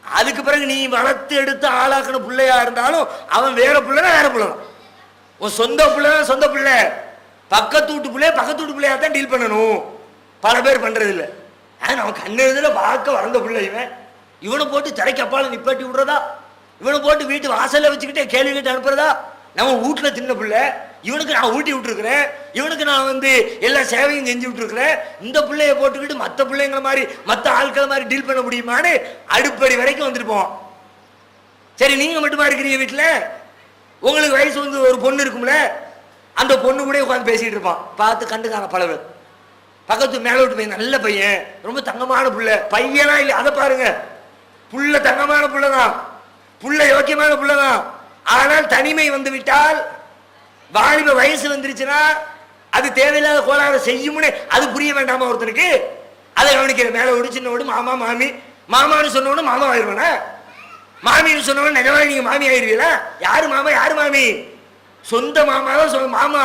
அதுக்கு பிறகு நீ வளர்த்து எடுத்து ஆளாக்கின பிள்ளையா இருந்தாலும் அவன் வேற பிள்ளைனா வேற பிள்ளை தான். உன் சொந்த பிள்ளை சொந்த பிள்ளை, பக்கத்து வீட்டு பிள்ளையா தான் டீல் பண்ணணும். பல பேர் பண்றது இல்லை. நம்ம கண்ணெழுதுல பார்க்க வளர்ந்த பிள்ளை இவனை போட்டு திரைக்கு அப்பால நிப்பாட்டி விடுறதா, இவனை போட்டு வீட்டு வாசல்ல வச்சுக்கிட்டே கேள்வி கேட்டு அனுப்புறதா. நம்ம வீட்டுல தின்ன பிள்ளை, இவனுக்கு நான் ஊட்டி விட்டுருக்கிறேன், இவனுக்கு நான் வந்து எல்லா சேவையும் செஞ்சு விட்டுருக்கிறேன். இந்த பிள்ளைய போட்டுக்கிட்டு மற்ற பிள்ளைங்களை மாதிரி மற்ற ஆட்களை மாதிரி டீல் பண்ண முடியுமான்னு அடுப்படி வரைக்கும் வந்துட்டு போவான். சரி, நீங்க மட்டுமா இருக்கிறீங்க வீட்டுல, உங்களுக்கு வயசு வந்து ஒரு பொண்ணு இருக்கும்ல, அந்த பொண்ணு கூட உட்காந்து பேசிட்டு இருப்பான். பார்த்து கண்டுக்கான பல பேர். பக்கத்து மேல விட்டு பையன், நல்ல பையன், ரொம்ப தங்கமான புள்ள, பையனா இல்லை அதை பாருங்க, புள்ள தங்கமான புள்ளதான், புள்ள யோக்கியமான புள்ளதான். ஆனால் தனிமை வந்து விட்டால், வாலிப வயசு வந்துருச்சுன்னா அது தேவையில்லாத கோளாறு செய்யும்னு அது புரிய வேண்டாமா ஒருத்தனுக்கு? அதை கவனிக்கிற மேல விடு சின்ன விடு மாமா மாமி, மாமான்னு சொன்னோன்னு மாமா ஆயிடுவானா, மாமின்னு சொன்னவன் நிஜமா நீங்க மாமி ஆயிருவீங்களா? யாரு மாமா யாரு மாமி? சொந்த மாமா தான் மாமா,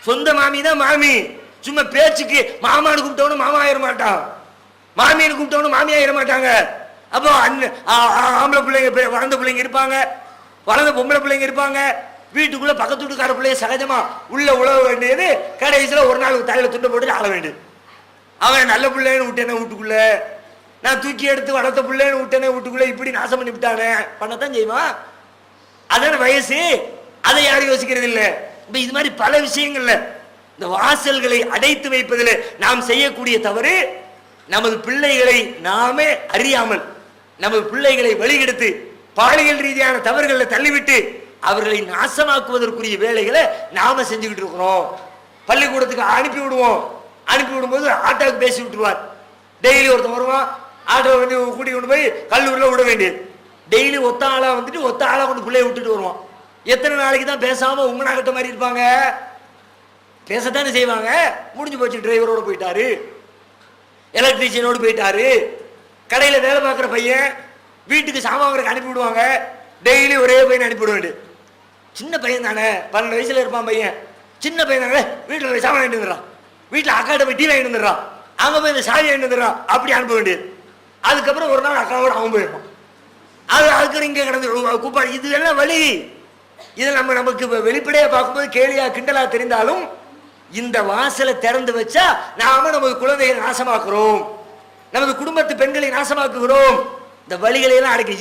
சொந்த மாமி தான் மாமி. சும்மா பேச்சுக்கு மாமான்னு கூப்பிட்டவனு மாமா ஆயிட மாட்டான், மாமின்னு கூப்பிட்டவனு மாமி ஆயிட மாட்டாங்க. அப்போ ஆம்பளை பிள்ளைங்க வளர்ந்த பிள்ளைங்க இருப்பாங்க, வளர்ந்த பொம்பளை பிள்ளைங்க இருப்பாங்க. வீட்டுக்குள்ள பக்கத்து வீட்டுக்கார பிள்ளைய சகஜமா உள்ள உழவ வேண்டியது, கடைசியில் ஒரு நாள் தலையில துண்டை போட்டு ஆள வேண்டியது. அவன் நல்ல பிள்ளைன்னு விட்டேனே வீட்டுக்குள்ள, நான் தூக்கி எடுத்து வளர்த்த பிள்ளைன்னு விட்டேனே வீட்டுக்குள்ள, இப்படி நாசம் பண்ணி விட்டானே, பண்ணத்தான் செய்வான். அதான வயசு, அதை யாரும் யோசிக்கிறது இல்லை. இப்ப இது மாதிரி பல விஷயங்கள்ல இந்த வாசல்களை அடைத்து வைப்பதில் நாம் செய்யக்கூடிய தவறு, நமது பிள்ளைகளை நாமே அறியாமல் நமது பிள்ளைகளை வழிகெடுத்து பாலியல் ரீதியான தவறுகளை தள்ளிவிட்டு அவர்களை நாசமாக்குவதற்குரிய வேலைகளை நாம செஞ்சுக்கிட்டு இருக்கிறோம். பள்ளிக்கூடத்துக்கு அனுப்பி விடுவோம், அனுப்பி விடும்போது ஆட்டோவுக்கு பேசி விட்டுருவார். டெய்லி ஒருத்தன் வருவான், ஆட்டோ வந்து கூட்டி கொண்டு போய் கல்லூரியில் விட வேண்டியது. டெய்லி ஒத்த ஆளா வந்துட்டு ஒத்த ஆளா கொண்டு பிள்ளைய விட்டுட்டு வருவான். எத்தனை நாளைக்கு தான் பேசாம உங்கனா கட்ட மாதிரி இருப்பாங்க? பேசத்தானே செய்வாங்க. முடிஞ்சு போச்சு, டிரைவரோட போயிட்டாரு, எலக்ட்ரீஷியனோடு போயிட்டாரு, கடையில வேலை பார்க்குற பையன் வீட்டுக்கு சாமான் அனுப்பி விடுவாங்க. டெய்லி ஒரே பையன் அனுப்பிவிட வேண்டியது. சின்ன பையன் தானே, 12 வயசுல இருப்பான் பையன், சின்ன பையன் தானே, வீட்டில் போய் சாமான் வாங்கிட்டு வந்துடுறான், வீட்டில் அக்காட்ட போய் டீ வாங்கிட்டு வந்துடுறான், அங்கே போய் இந்த சாவி வாங்கிட்டு வந்துடுறான், அப்படி அனுப்ப வேண்டியது. அதுக்கப்புறம் ஒரு நாள் அக்காவோட அவன் போயிருப்பான். அதுக்கு இங்கே கிடந்து கூப்பாடு. இது எல்லாம் வழி. இது நமக்கு வெளிப்படையா பார்க்கும்போது கேலியா கிண்டலா தெரிந்தாலும், இந்த வாசலை திறந்து வச்சா நாம நமது குழந்தைகளை நாசமாக்குறோம், நமது குடும்பத்து பெண்களை நாசமாக்குகிறோம். இந்த வழிகளை எல்லாம் அடைக்க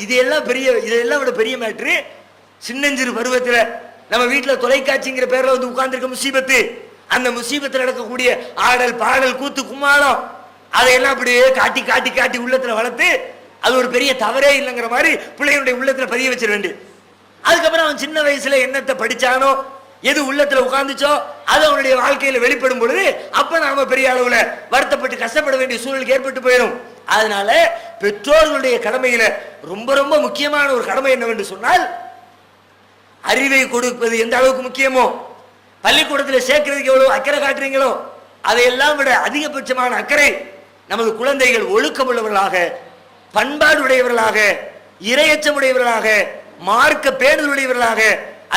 இதெல்லாம் விட பெரிய மேட்ரு. சின்னஞ்சிறு பருவத்தில் நம்ம வீட்டில் தொலைக்காட்சிங்கிற பேர்ல வந்து உட்கார்ந்துருக்க முசீபத்து, அந்த முசீபத்தில் நடக்கக்கூடிய ஆடல் பாடல் கூத்து கும்மாளம், அதையெல்லாம் அப்படியே காட்டி காட்டி காட்டி உள்ளத்துல வளர்த்து அது ஒரு பெரிய தவறே இல்லைங்கிற மாதிரி பிள்ளைகளுடைய உள்ளத்துல பதிய வச்சிட வேண்டியது. அதுக்கப்புறம் அவன் சின்ன வயசுல என்னத்தை படிச்சானோ, எது உள்ளத்துல உட்கார்ந்துச்சோ, அது அவனுடைய வாழ்க்கையில வெளிப்படும் பொழுது அப்ப நாம பெரிய அளவுல வருத்தப்பட்டு கஷ்டப்பட வேண்டிய சூழலுக்கு ஏற்பட்டு போயிடும். அதனால பெற்றோர்களுடைய கடமையில ரொம்ப ரொம்ப முக்கியமான ஒரு கடமை என்னவென்று சொன்னால், அறிவை கொடுப்பது எந்த அளவுக்கு முக்கியமோ, பள்ளிக்கூடத்தில் சேர்க்கிறதுக்கு எவ்வளவு அக்கறை காட்டுறீங்களோ, அதையெல்லாம் விட அதிகபட்சமான அக்கறை நமது குழந்தைகள் ஒழுக்கமுள்ளவர்களாக, பண்பாடு உடையவர்களாக, இரையச்சம் உடையவர்களாக, மார்க்க பேணுதலுடையவர்களாக,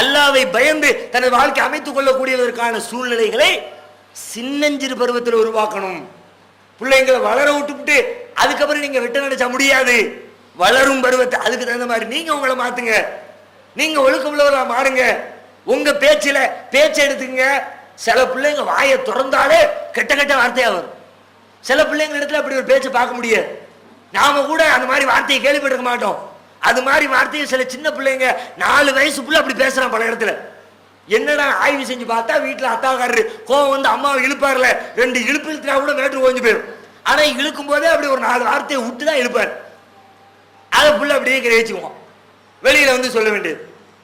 அல்லாஹ்வை பயந்து தனது வாழ்க்கை அமைத்துக் கொள்ளக்கூடியதற்கான சூழ்நிலைகளை சின்னஞ்சிறு பருவத்தில் உருவாக்கணும். பிள்ளைங்களை வளர விட்டுவிட்டு அதுக்கப்புறம் நீங்க வெட்ட நினைச்சா முடியாது. வளரும் பருவத்தை அதுக்கு தகுந்த மாதிரி நீங்க உங்களை மாத்துங்க, நீங்க ஒழுக்கமுள்ளவர்களா மாறுங்க. உங்க பேச்சை எடுத்துங்க. சில பிள்ளைங்க வாயை திறந்தாலே கெட்ட கெட்ட வார்த்தையா வரும். சில பிள்ளைங்க இடத்துல அப்படி ஒரு பேச்சை பார்க்க முடியாது. நாம கூட அந்த மாதிரி வார்த்தையை கேள்விப்பட்டிருக்க மாட்டோம். அது மாதிரி வார்த்தையை சில சின்ன பிள்ளைங்க 4 வயசுக்குள்ள அப்படி பேசுறான் பல இடத்துல. என்னடா ஆய்வு செஞ்சு பார்த்தா வீட்டுல அத்தாக்காரரு கோவம் வந்து அம்மாவை இழுப்பார்ல, 2 இழுப்பு இழுத்துனா கூட மேட்ரு ஓஞ்சு போயிடும். ஆனா இழுக்கும் போதே அப்படி ஒரு 4 வார்த்தையை விட்டு தான் இழுப்பார். அதை புள்ள அப்படியே கிரகிச்சுக்குவோம், வெளியில வந்து சொல்ல வேண்டியது.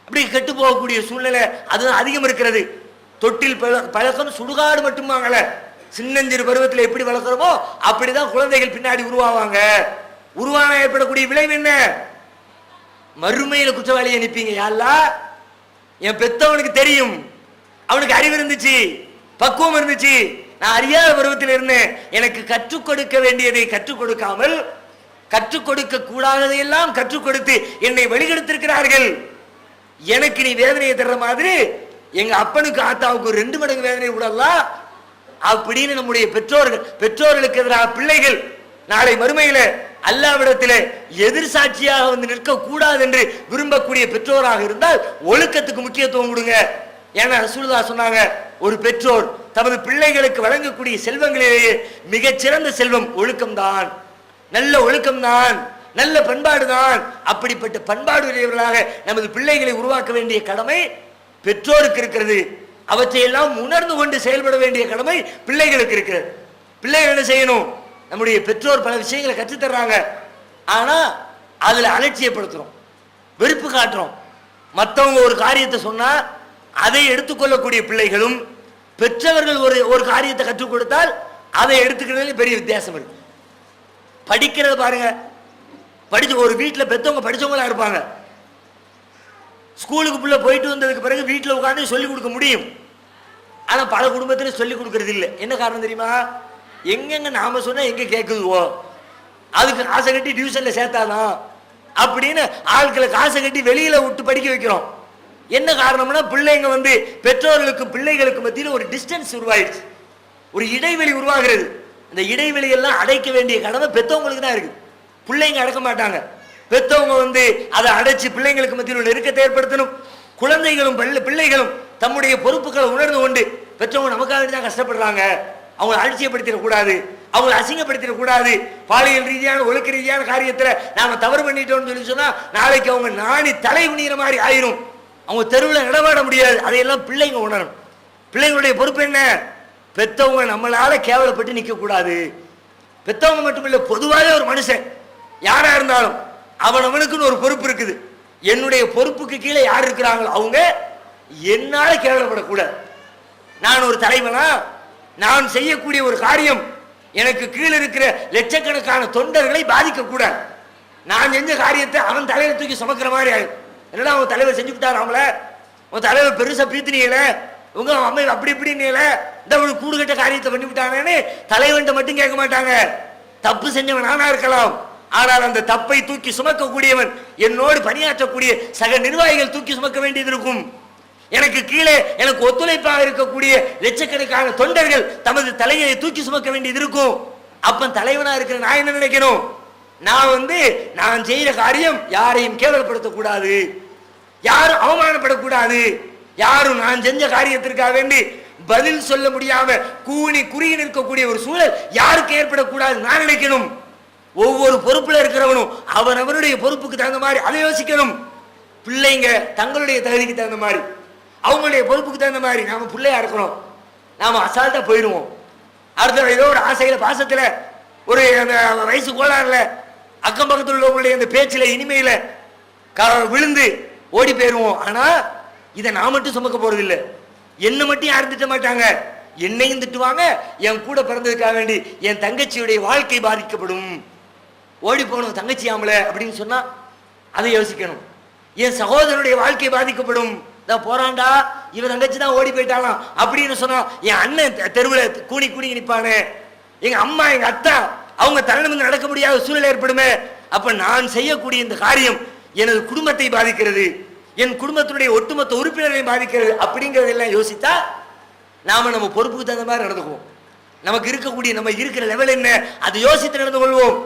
அப்படி கெட்டு போகக்கூடிய சூழ்நிலை அதுதான் அதிகம் இருக்கிறது. தொட்டில் பழக்கம் சுடுகாடு மட்டுமாங்கல, சின்னஞ்சிறு பருவத்தில் எப்படி வளர்க்கிறோமோ அப்படிதான் குழந்தைகள் பின்னாடி உருவாவாங்க. உருவான ஏற்படக்கூடிய விளைவு என்ன? மறுமையில குற்றவாளியை அனுப்பிங்க. யாரெல்லாம் என் பெத்தவனுக்கு தெரியும், அவனுக்கு அறிவு இருந்துச்சு, பக்குவம் இருந்துச்சு. நான் அறியாத பருவத்தில் இருந்தேன். எனக்கு கற்றுக் கொடுக்க வேண்டியதை கற்றுக் கொடுக்காமல் கற்றுக் கொடுக்க கூடாததையெல்லாம் கற்றுக் கொடுத்து என்னை வழிகெடுத்திருக்கிறார்கள். எனக்கு நீ வேதனையை தர்ற மாதிரி எங்க அப்பனுக்கு ஆத்தாவுக்கு 2 மடங்கு வேதனை விடலாம் அப்படின்னு நம்முடைய பெற்றோர்களுக்கு எதிராக பிள்ளைகள் நாளை மறுமையில அல்லாஹ்விடத்திலே எதிர் சாட்சியாக வந்து நிற்க கூடாது என்று விரும்பக்கூடிய பெற்றோராக இருந்தால் ஒழுக்கத்துக்கு முக்கியத்துவம் கொடுங்க. ஏன்னா ரசூலுல்லாஹ் சொன்னாங்க, ஒரு பெற்றோர் தமது பிள்ளைகளுக்கு வழங்கக்கூடிய செல்வங்களிலேயே மிகச்சிறந்த செல்வம் ஒழுக்கம்தான், நல்ல ஒழுக்கம்தான், நல்ல பண்பாடு தான். அப்படிப்பட்ட பண்பாடு உடையவர்களாக நமது பிள்ளைகளை உருவாக்க வேண்டிய கடமை பெற்றோருக்கு இருக்கிறது. அவற்றை எல்லாம் உணர்ந்து கொண்டு செயல்பட வேண்டிய கடமை பிள்ளைகளுக்கு இருக்கிறது. பிள்ளைகள் என்ன செய்யணும்? நம்முடைய பெற்றோர் பல விஷயங்களை கற்றுத்தர்றாங்க, ஆனா அதுல அலட்சியப்படுத்துறோம், வெறுப்பு காட்டுறோம். மற்றவங்க ஒரு காரியத்தை சொன்னா அதை எடுத்துக்கொள்ளக்கூடிய பிள்ளைகளும், பெற்றவர்கள் ஒரு காரியத்தை கற்றுக் கொடுத்தால் அதை எடுத்துக்கிறதுல பெரிய வித்தியாசம் இருக்கு. படிக்கிறது பாருங்க, படிச்சு ஒரு வீட்டில் பெற்றவங்க படிச்சவங்களா இருப்பாங்க. ஸ்கூலுக்கு புள்ள போயிட்டு வந்ததுக்கு பிறகு வீட்டில் உட்காந்து சொல்லிக் கொடுக்க முடியும். ஆனா பல குடும்பத்தில் சொல்லிக் கொடுக்கறது இல்லை. என்ன காரணம் தெரியுமா? எங்கெங்க நாம சொன்னா எங்க கேட்குதுவோ, அதுக்கு காசை கட்டி டியூஷன்ல சேர்த்தாதான் அப்படின்னு ஆட்களை காசை கட்டி வெளியில விட்டு படிக்க வைக்கிறோம். என்ன காரணம்னா பிள்ளைங்க வந்து பெற்றோர்களுக்கு பிள்ளைகளுக்கு மத்தியில் ஒரு டிஸ்டன்ஸ் உருவாயிடுச்சு, ஒரு இடைவெளி உருவாகிறது. இந்த இடைவெளி எல்லாம் அடைக்க வேண்டிய கடமை பெற்றவங்களுக்கு தான் இருக்கு. பிள்ளைங்க அடக்க மாட்டாங்க. பெற்றவங்க வந்து அதை அடைச்சு பிள்ளைங்களுக்கு மத்தியில் ஒரு நெருக்கத்தை ஏற்படுத்தணும். குழந்தைகளும் பிள்ளைகளும் தம்முடைய பொறுப்புகளை உணர்ந்து கொண்டு பெற்றவங்க நமக்காக தான் கஷ்டப்படுறாங்க, அவங்களை அலட்சியப்படுத்திடக்கூடாது, அவங்களை அசிங்கப்படுத்திடக்கூடாது. பாலியல் ரீதியான ஒழுக்க ரீதியான காரியத்தில் நாம தவறு பண்ணிட்டோம்னு சொல்லி சொன்னா நாளைக்கு அவங்க நாணி தலை குனிகிற மாதிரி ஆயிரும், அவங்க தெருவில் நடமாட முடியாது. அதையெல்லாம் பிள்ளைங்க உணரணும். பிள்ளைங்களுடைய பொறுப்பு என்ன? பெற்றவங்க நம்மளால கேவலப்பட்டு நிற்க கூடாது. பெற்றவங்க மட்டும் இல்லை, பொதுவாக ஒரு மனுஷன் யாரா இருந்தாலும் அவனுக்குன்னு ஒரு பொறுப்பு இருக்குது. என்னுடைய பொறுப்புக்கு கீழே யார் இருக்கிறாங்களோ அவங்க என்னால கேவலப்படக்கூடாது. நான் ஒரு தலைவனா, நான் செய்யக்கூடிய ஒரு காரியம் எனக்கு கீழே இருக்கிற லட்சக்கணக்கான தொண்டர்களை பாதிக்க கூடாது. நான் செஞ்ச காரியத்தை அவன் தலையில தூக்கி சுமக்கிற மாதிரி ஆயிடும். என்னடா அவன் தலைவர் செஞ்சு விட்டாரு, அவங்கள உன் தலைவர் பெருசா பீத்தினியல, உங்க அம்மை அப்படி இப்படின்னு இந்த கூடு கட்ட காரியத்தை பண்ணி விட்டானேன்னு தலைவன்ட்ட மட்டும் கேட்க மாட்டாங்க. தப்பு செஞ்சவன் நானா இருக்கலாம், ஆனால் அந்த தப்பை தூக்கி சுமக்கக்கூடியவன் என்னோடு பணியாற்றக்கூடிய சக நிர்வாகிகள் தூக்கி சுமக்க வேண்டியது இருக்கும். எனக்கு கீழே எனக்கு ஒத்துழைப்பாக இருக்கக்கூடிய லட்சக்கணக்கான தொண்டர்கள் தமது தலையை தூக்கி சுமக்க வேண்டியது இருக்கும். அப்ப தலைவனா இருக்கிற நான் என்ன நினைக்கணும்? நான் செய்யற காரியம் யாரையும் கேவலப்படுத்தக்கூடாது, யாரும் அவமானப்படக்கூடாது, யாரும் நான் செஞ்ச காரியத்திற்காக வேண்டி பதில் சொல்ல முடியாம கூனி குறுகி நிற்கக்கூடிய ஒரு சூழல் யாருக்கு ஏற்படக்கூடாது நான் நினைக்கணும். ஒவ்வொரு பொறுப்புல இருக்கிறவனும் அவரவருடைய பொறுப்புக்கு தகுந்த மாதிரி அதை யோசிக்கணும். பிள்ளைங்க தங்களுடைய தகுதிக்கு தகுந்த மாதிரி, அவங்களுடைய பொறுப்புக்கு தகுந்த மாதிரி நாம பிள்ளையா இருக்கிறோம், நாம அசால்ட்டா போயிடுவோம். அடுத்த ஏதோ ஒரு ஆசையில பாசத்துல ஒரு அந்த வயசு கோளாறுல அக்கம் பக்கத்தில் உள்ளவங்களுடைய அந்த பேச்சுல இனிமையில விழுந்து ஓடி போயிடுவோம். ஆனா இதை நான் மட்டும் சுமக்க போறது இல்லை, என்ன மட்டும் யாரும் திட்ட மாட்டாங்க, என்னையும் திட்டுவாங்க. என் கூட பிறந்ததுக்காக வேண்டி என் தங்கச்சியுடைய வாழ்க்கை பாதிக்கப்படும், ஓடி போகணும் தங்கச்சி ஆமல அப்படின்னு சொன்னா அதை யோசிக்கணும். என் சகோதரனுடைய வாழ்க்கை பாதிக்கப்படும், போறான்டா இவன் தங்கச்சி தான் ஓடி போயிட்டாலாம் அப்படின்னு சொன்னா என் அண்ணன் தெருவில் கூணி கூணி நிற்பானே, எங்க அம்மா எங்க அத்தா அவங்க தலைநிமிர்ந்து நடக்க முடியாத சூழல் ஏற்படுமே. அப்ப நான் செய்யக்கூடிய இந்த காரியம் எனது குடும்பத்தை பாதிக்கிறது, என் குடும்பத்தினுடைய ஒட்டுமொத்த உறுப்பினரை பாதிக்கிறது அப்படிங்கிறதெல்லாம் யோசித்தா நாம நம்ம பொறுப்புக்கு தகுந்த மாதிரி நடந்துக்குவோம். நமக்கு இருக்கக்கூடிய நம்ம இருக்கிற லெவல் என்ன அதை யோசித்து நடந்து கொள்வோம்.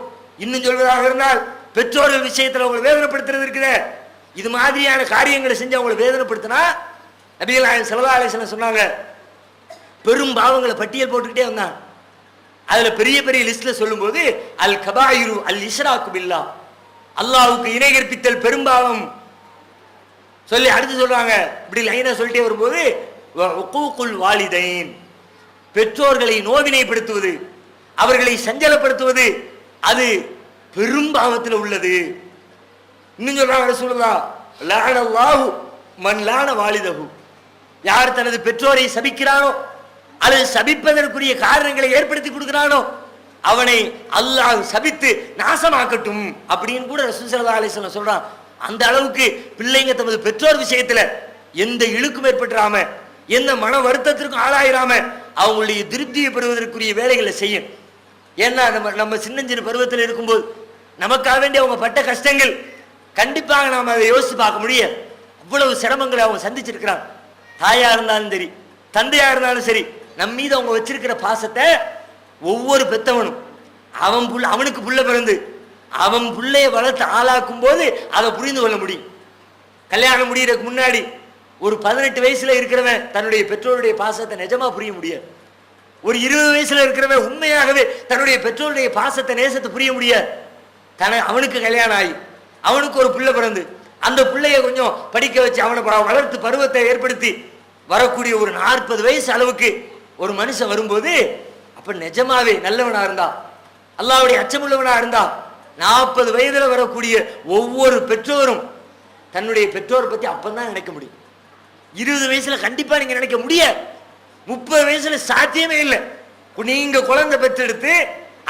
இன்னும் சொல்வதாக இருந்தால் பெற்றோர்கள் விஷயத்தில் அவங்களை வேதனைப்படுத்துறது இருக்குது. இது மாதிரியான காரியங்களை செஞ்சு அவங்களை வேதனைப்படுத்தினா நபிகள் நாயகம் ஸல்லல்லாஹு அலைஹி வஸல்லம் சொன்னாங்க, பெரும் பாவங்களை பட்டியல் போட்டுக்கிட்டே வந்தாங்க. அதுல பெரிய பெரிய லிஸ்ட்ல சொல்லும்போது அல் கபாயிரு அல் இஷ்ராக்கு பில்லாஹ், அல்லாஹ்வுக்கு இணை கற்பித்தல் பெரும்பாவம் சொல்லி அடுத்து சொல்றாங்க. இப்படி லைனா சொல்லிட்டே வரும்போது உக்கூக்குல் வாலிதைன், பெற்றோர்களை நோவினைப்படுத்துவது, அவர்களை சஞ்சலப்படுத்துவது அது பெரும் பாவத்தில் உள்ளது. இன்னும் சொல்றாங்க ரசூலுல்லாஹ், லஅனல்லாஹு மன் லான வாலிதஹு, யார் தனது பெற்றோரை சபிக்கிறானோ அல்லது சபிப்பதற்குரிய காரணங்களை ஏற்படுத்தி கொடுக்கிறானோ அவனை அல்லாஹ் சபித்து நாசமாக்கட்டும் அப்படின்னு கூட ரசூல் ஸல்லல்லாஹு அலைஹி வஸல்லம் சொல்றான். அந்த அளவுக்கு பிள்ளைங்க தமது பெற்றோர் விஷயத்துல எந்த இழுக்கும் ஏற்பட்டுறாம, எந்த மன வருத்தத்திற்கும் ஆளாயிராம அவங்களுடைய திருப்தியை பெறுவதற்குரிய வேலைகளை செய்யும். ஏன்னா நம்ம சின்னஞ்சிறு பருவத்தில் இருக்கும்போது நமக்காக வேண்டிய அவங்க பட்ட கஷ்டங்கள் கண்டிப்பாக நாம் அதை யோசித்து பார்க்க முடியாது. அவ்வளவு சிரமங்களை அவங்க சந்திச்சிருக்கிறாங்க. தாயா இருந்தாலும் சரி, தந்தையா இருந்தாலும் சரி, நம் மீது அவங்க வச்சிருக்கிற பாசத்தை ஒவ்வொரு பெத்தவனும் அவனுக்கு புள்ள பிறந்து அவன் புள்ளைய வளர்த்து ஆளாக்கும் போது அதை புரிந்து கொள்ள முடியும். கல்யாணம் முடியறதுக்கு முன்னாடி ஒரு 18 வயசுல இருக்கிறவன் தன்னுடைய பெற்றோருடைய பாசத்தை நிஜமா புரிய முடியாது. ஒரு 20 வயசுல இருக்கிறவன் உண்மையாகவே தன்னுடைய பெற்றோருடைய பாசத்தை நேசத்தை புரிய முடியாது. அவனுக்கு கல்யாணம் ஆகி அவனுக்கு ஒரு புள்ள பிறந்து அந்த பிள்ளைய கொஞ்சம் படிக்க வச்சு அவனை வளர்த்து பருவத்தை ஏற்படுத்தி வரக்கூடிய ஒரு 40 வயசு அளவுக்கு ஒரு மனுஷன் வரும்போது அப்ப நிஜமாவே நல்லவனா இருந்தா, அல்லாஹ்வுடைய அச்சமுள்ளவனா இருந்தா, 40 வயதுல வரக்கூடிய ஒவ்வொரு பெற்றோரும் தன்னுடைய பெற்றோரை பத்தி அப்பதான் நினைக்க முடியும். 20 வயசுல கண்டிப்பா நீங்க நினைக்க முடியாது. 30 வயசுல சாத்தியமே இல்லை. நீங்க குழந்தை பெற்றெடுத்து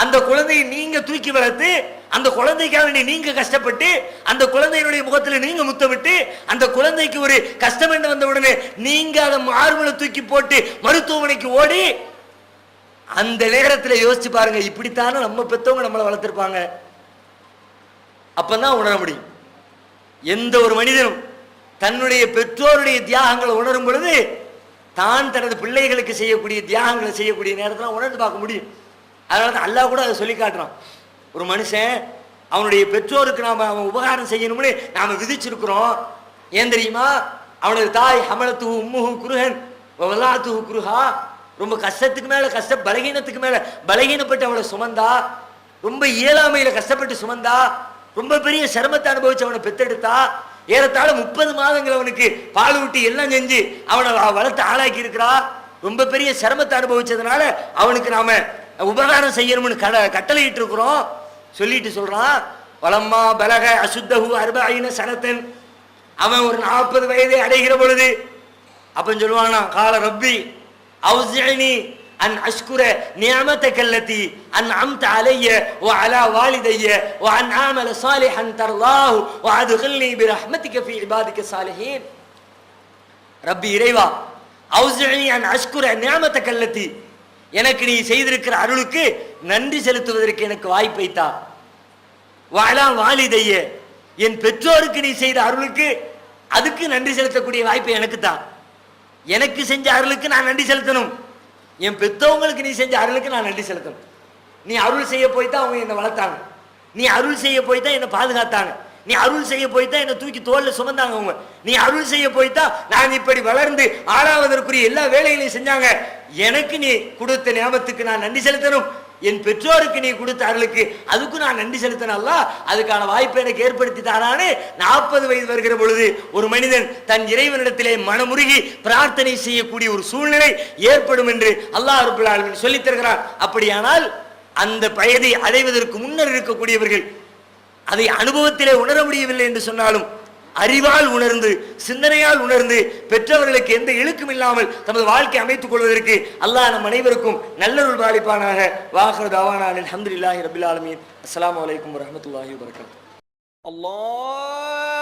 அந்த குழந்தையை நீங்க தூக்கி வளர்த்து அந்த குழந்தைக்காக வேண்டி நீங்க கஷ்டப்பட்டு அந்த குழந்தையினுடைய முகத்துல நீங்க முத்தமிட்டு அந்த குழந்தைக்கு ஒரு கஷ்டம் என்று வந்த உடனே நீங்க அதை மார்புல தூக்கி போட்டு மருத்துவமனைக்கு ஓடி அந்த நேரத்தில் யோசிச்சு பாருங்க, இப்படித்தானே நம்ம பெற்றவங்க நம்மளை வளர்த்திருப்பாங்க. அப்பதான் உணர முடியும். எந்த ஒரு மனிதனும் தன்னுடைய பெற்றோருடைய தியாகங்களை உணரும் பொழுது தான் தனது பிள்ளைகளுக்கு செய்யக்கூடிய தியாகங்களை செய்யக்கூடிய நேரத்தில் உணர்ந்து பார்க்க முடியும். அதனால தான் அல்லாஹ் கூட அதை சொல்லி காட்டுறான். ஒரு மனுஷன் அவனுடைய பெற்றோருக்கு அவன் உபகாரம் செய்யணும்னு நாம விதிச்சிருக்கிறோம். ஏன் தெரியுமா? அவனது தாய் ஹமலத்து உம்முஹு குருஹன் வலாத்து குருஹா, ரொம்ப கஷ்டத்துக்கு மேல பலகீனத்துக்கு மேல பலகீனப்பட்டு அவளை சுமந்தா, ரொம்ப இயலாமையில கஷ்டப்பட்டு சுமந்தா, ரொம்ப பெரிய சிரமத்தை அனுபவிச்சு அவனை பெத்தெடுத்தா, ஏறத்தாழ 30 மாதங்கள் அவனுக்கு பால் ஊட்டி எல்லாம் செஞ்சு அவனை வளர்த்து ஆளாக்கி இருக்கிறா. ரொம்ப பெரிய சிரமத்தை அனுபவிச்சதுனால அவனுக்கு நாம உபகாரம் செய்யணும்னு கட்டளையிட்டு இருக்கிறோம். சொல்லிட்டு சொல்றான், வலம்மா பலக அசுத்தஹு 40 சனத்தன், அவன் ஒரு 40 வயதை அடைகிற பொழுது அப்ப சொல்லுவானா, கால ரப்பி அவுஸினி அன் அஷ்குர நிஅமதக அல்லதி அன்அம்த அலைய வ அலா வாலிதைய வ அன் ஆமல சாலிஹன் தர்லாஹு வ அத்கில்னி பிரஹ்மதிக ஃபீ இபாதிக சாலிஹீன். ரப்பி இறைவா, அவுஸினி அன் அஷ்குர நிஅமதக அல்லதி, எனக்கு நீ செய்திருக்கிற அருளுக்கு நன்றி செலுத்துவதற்கு எனக்கு வாய்ப்பை தா. வ அலா வாலிதைய, என் பெற்றோருக்கு நீ செய்த அருளுக்கு அதுக்கு நன்றி செலுத்தக்கூடிய வாய்ப்பை எனக்கு தான். எனக்கு செஞ்ச அருளுக்கு நான் நன்றி செலுத்தணும், என் பெற்றவங்களுக்கு நீ செஞ்ச அருளுக்கு நான் நன்றி செலுத்தணும். நீ அருள் செய்ய போய்தான் அவங்க என்னை வளர்த்தாங்க, நீ அருள் செய்ய போய்தான் என்னை பாதுகாத்தாங்க, நீ அருள் செய்ய போய்தான் என்னை தூக்கி தோல்ல சுமந்தாங்க அவங்க, நீ அருள் செய்ய போய்தான் நான் இப்படி வளர்ந்து ஆளாவதற்குரிய எல்லா வேலைகளையும் செஞ்சாங்க. எனக்கு நீ கொடுத்த ஞாபகத்துக்கு நான் நன்றி செலுத்தணும், என் பெற்றோருக்கு நீ கொடுத்த அருளுக்கு அதுக்கும் நான் நன்றி செலுத்தினல்ல, அதுக்கான வாய்ப்பை எனக்கு ஏற்படுத்தி தாரான்னு 40 வயது வருகிற பொழுது ஒரு மனிதன் தன் இறைவனிடத்திலே மனமுருகி பிரார்த்தனை செய்யக்கூடிய ஒரு சூழ்நிலை ஏற்படும் என்று அல்லாஹ் ரப்பல் ஆலமீன் சொல்லித் தருகிறார். அப்படியானால் அந்த வயதை அடைவதற்கு முன்னர் இருக்கக்கூடியவர்கள் அதை அனுபவத்திலே உணர முடியவில்லை என்று சொன்னாலும் அறிவால் உணர்ந்து சிந்தனையால் உணர்ந்து பெற்றவர்களுக்கு எந்த இழுக்கும் இல்லாமல் தமது வாழ்க்கை அமைத்துக் கொள்வதற்கு அல்லாஹ் நம் அனைவருக்கும் நல்லருள் பாலிப்பானாக. வாஹிரு தஅவானா அல்ஹம்துலில்லாஹி ரப்பில் ஆலமீன். அஸ்ஸலாமு அலைக்கும் வரஹ்மத்துல்லாஹி வபரகாத்துஹு. அல்லாஹ்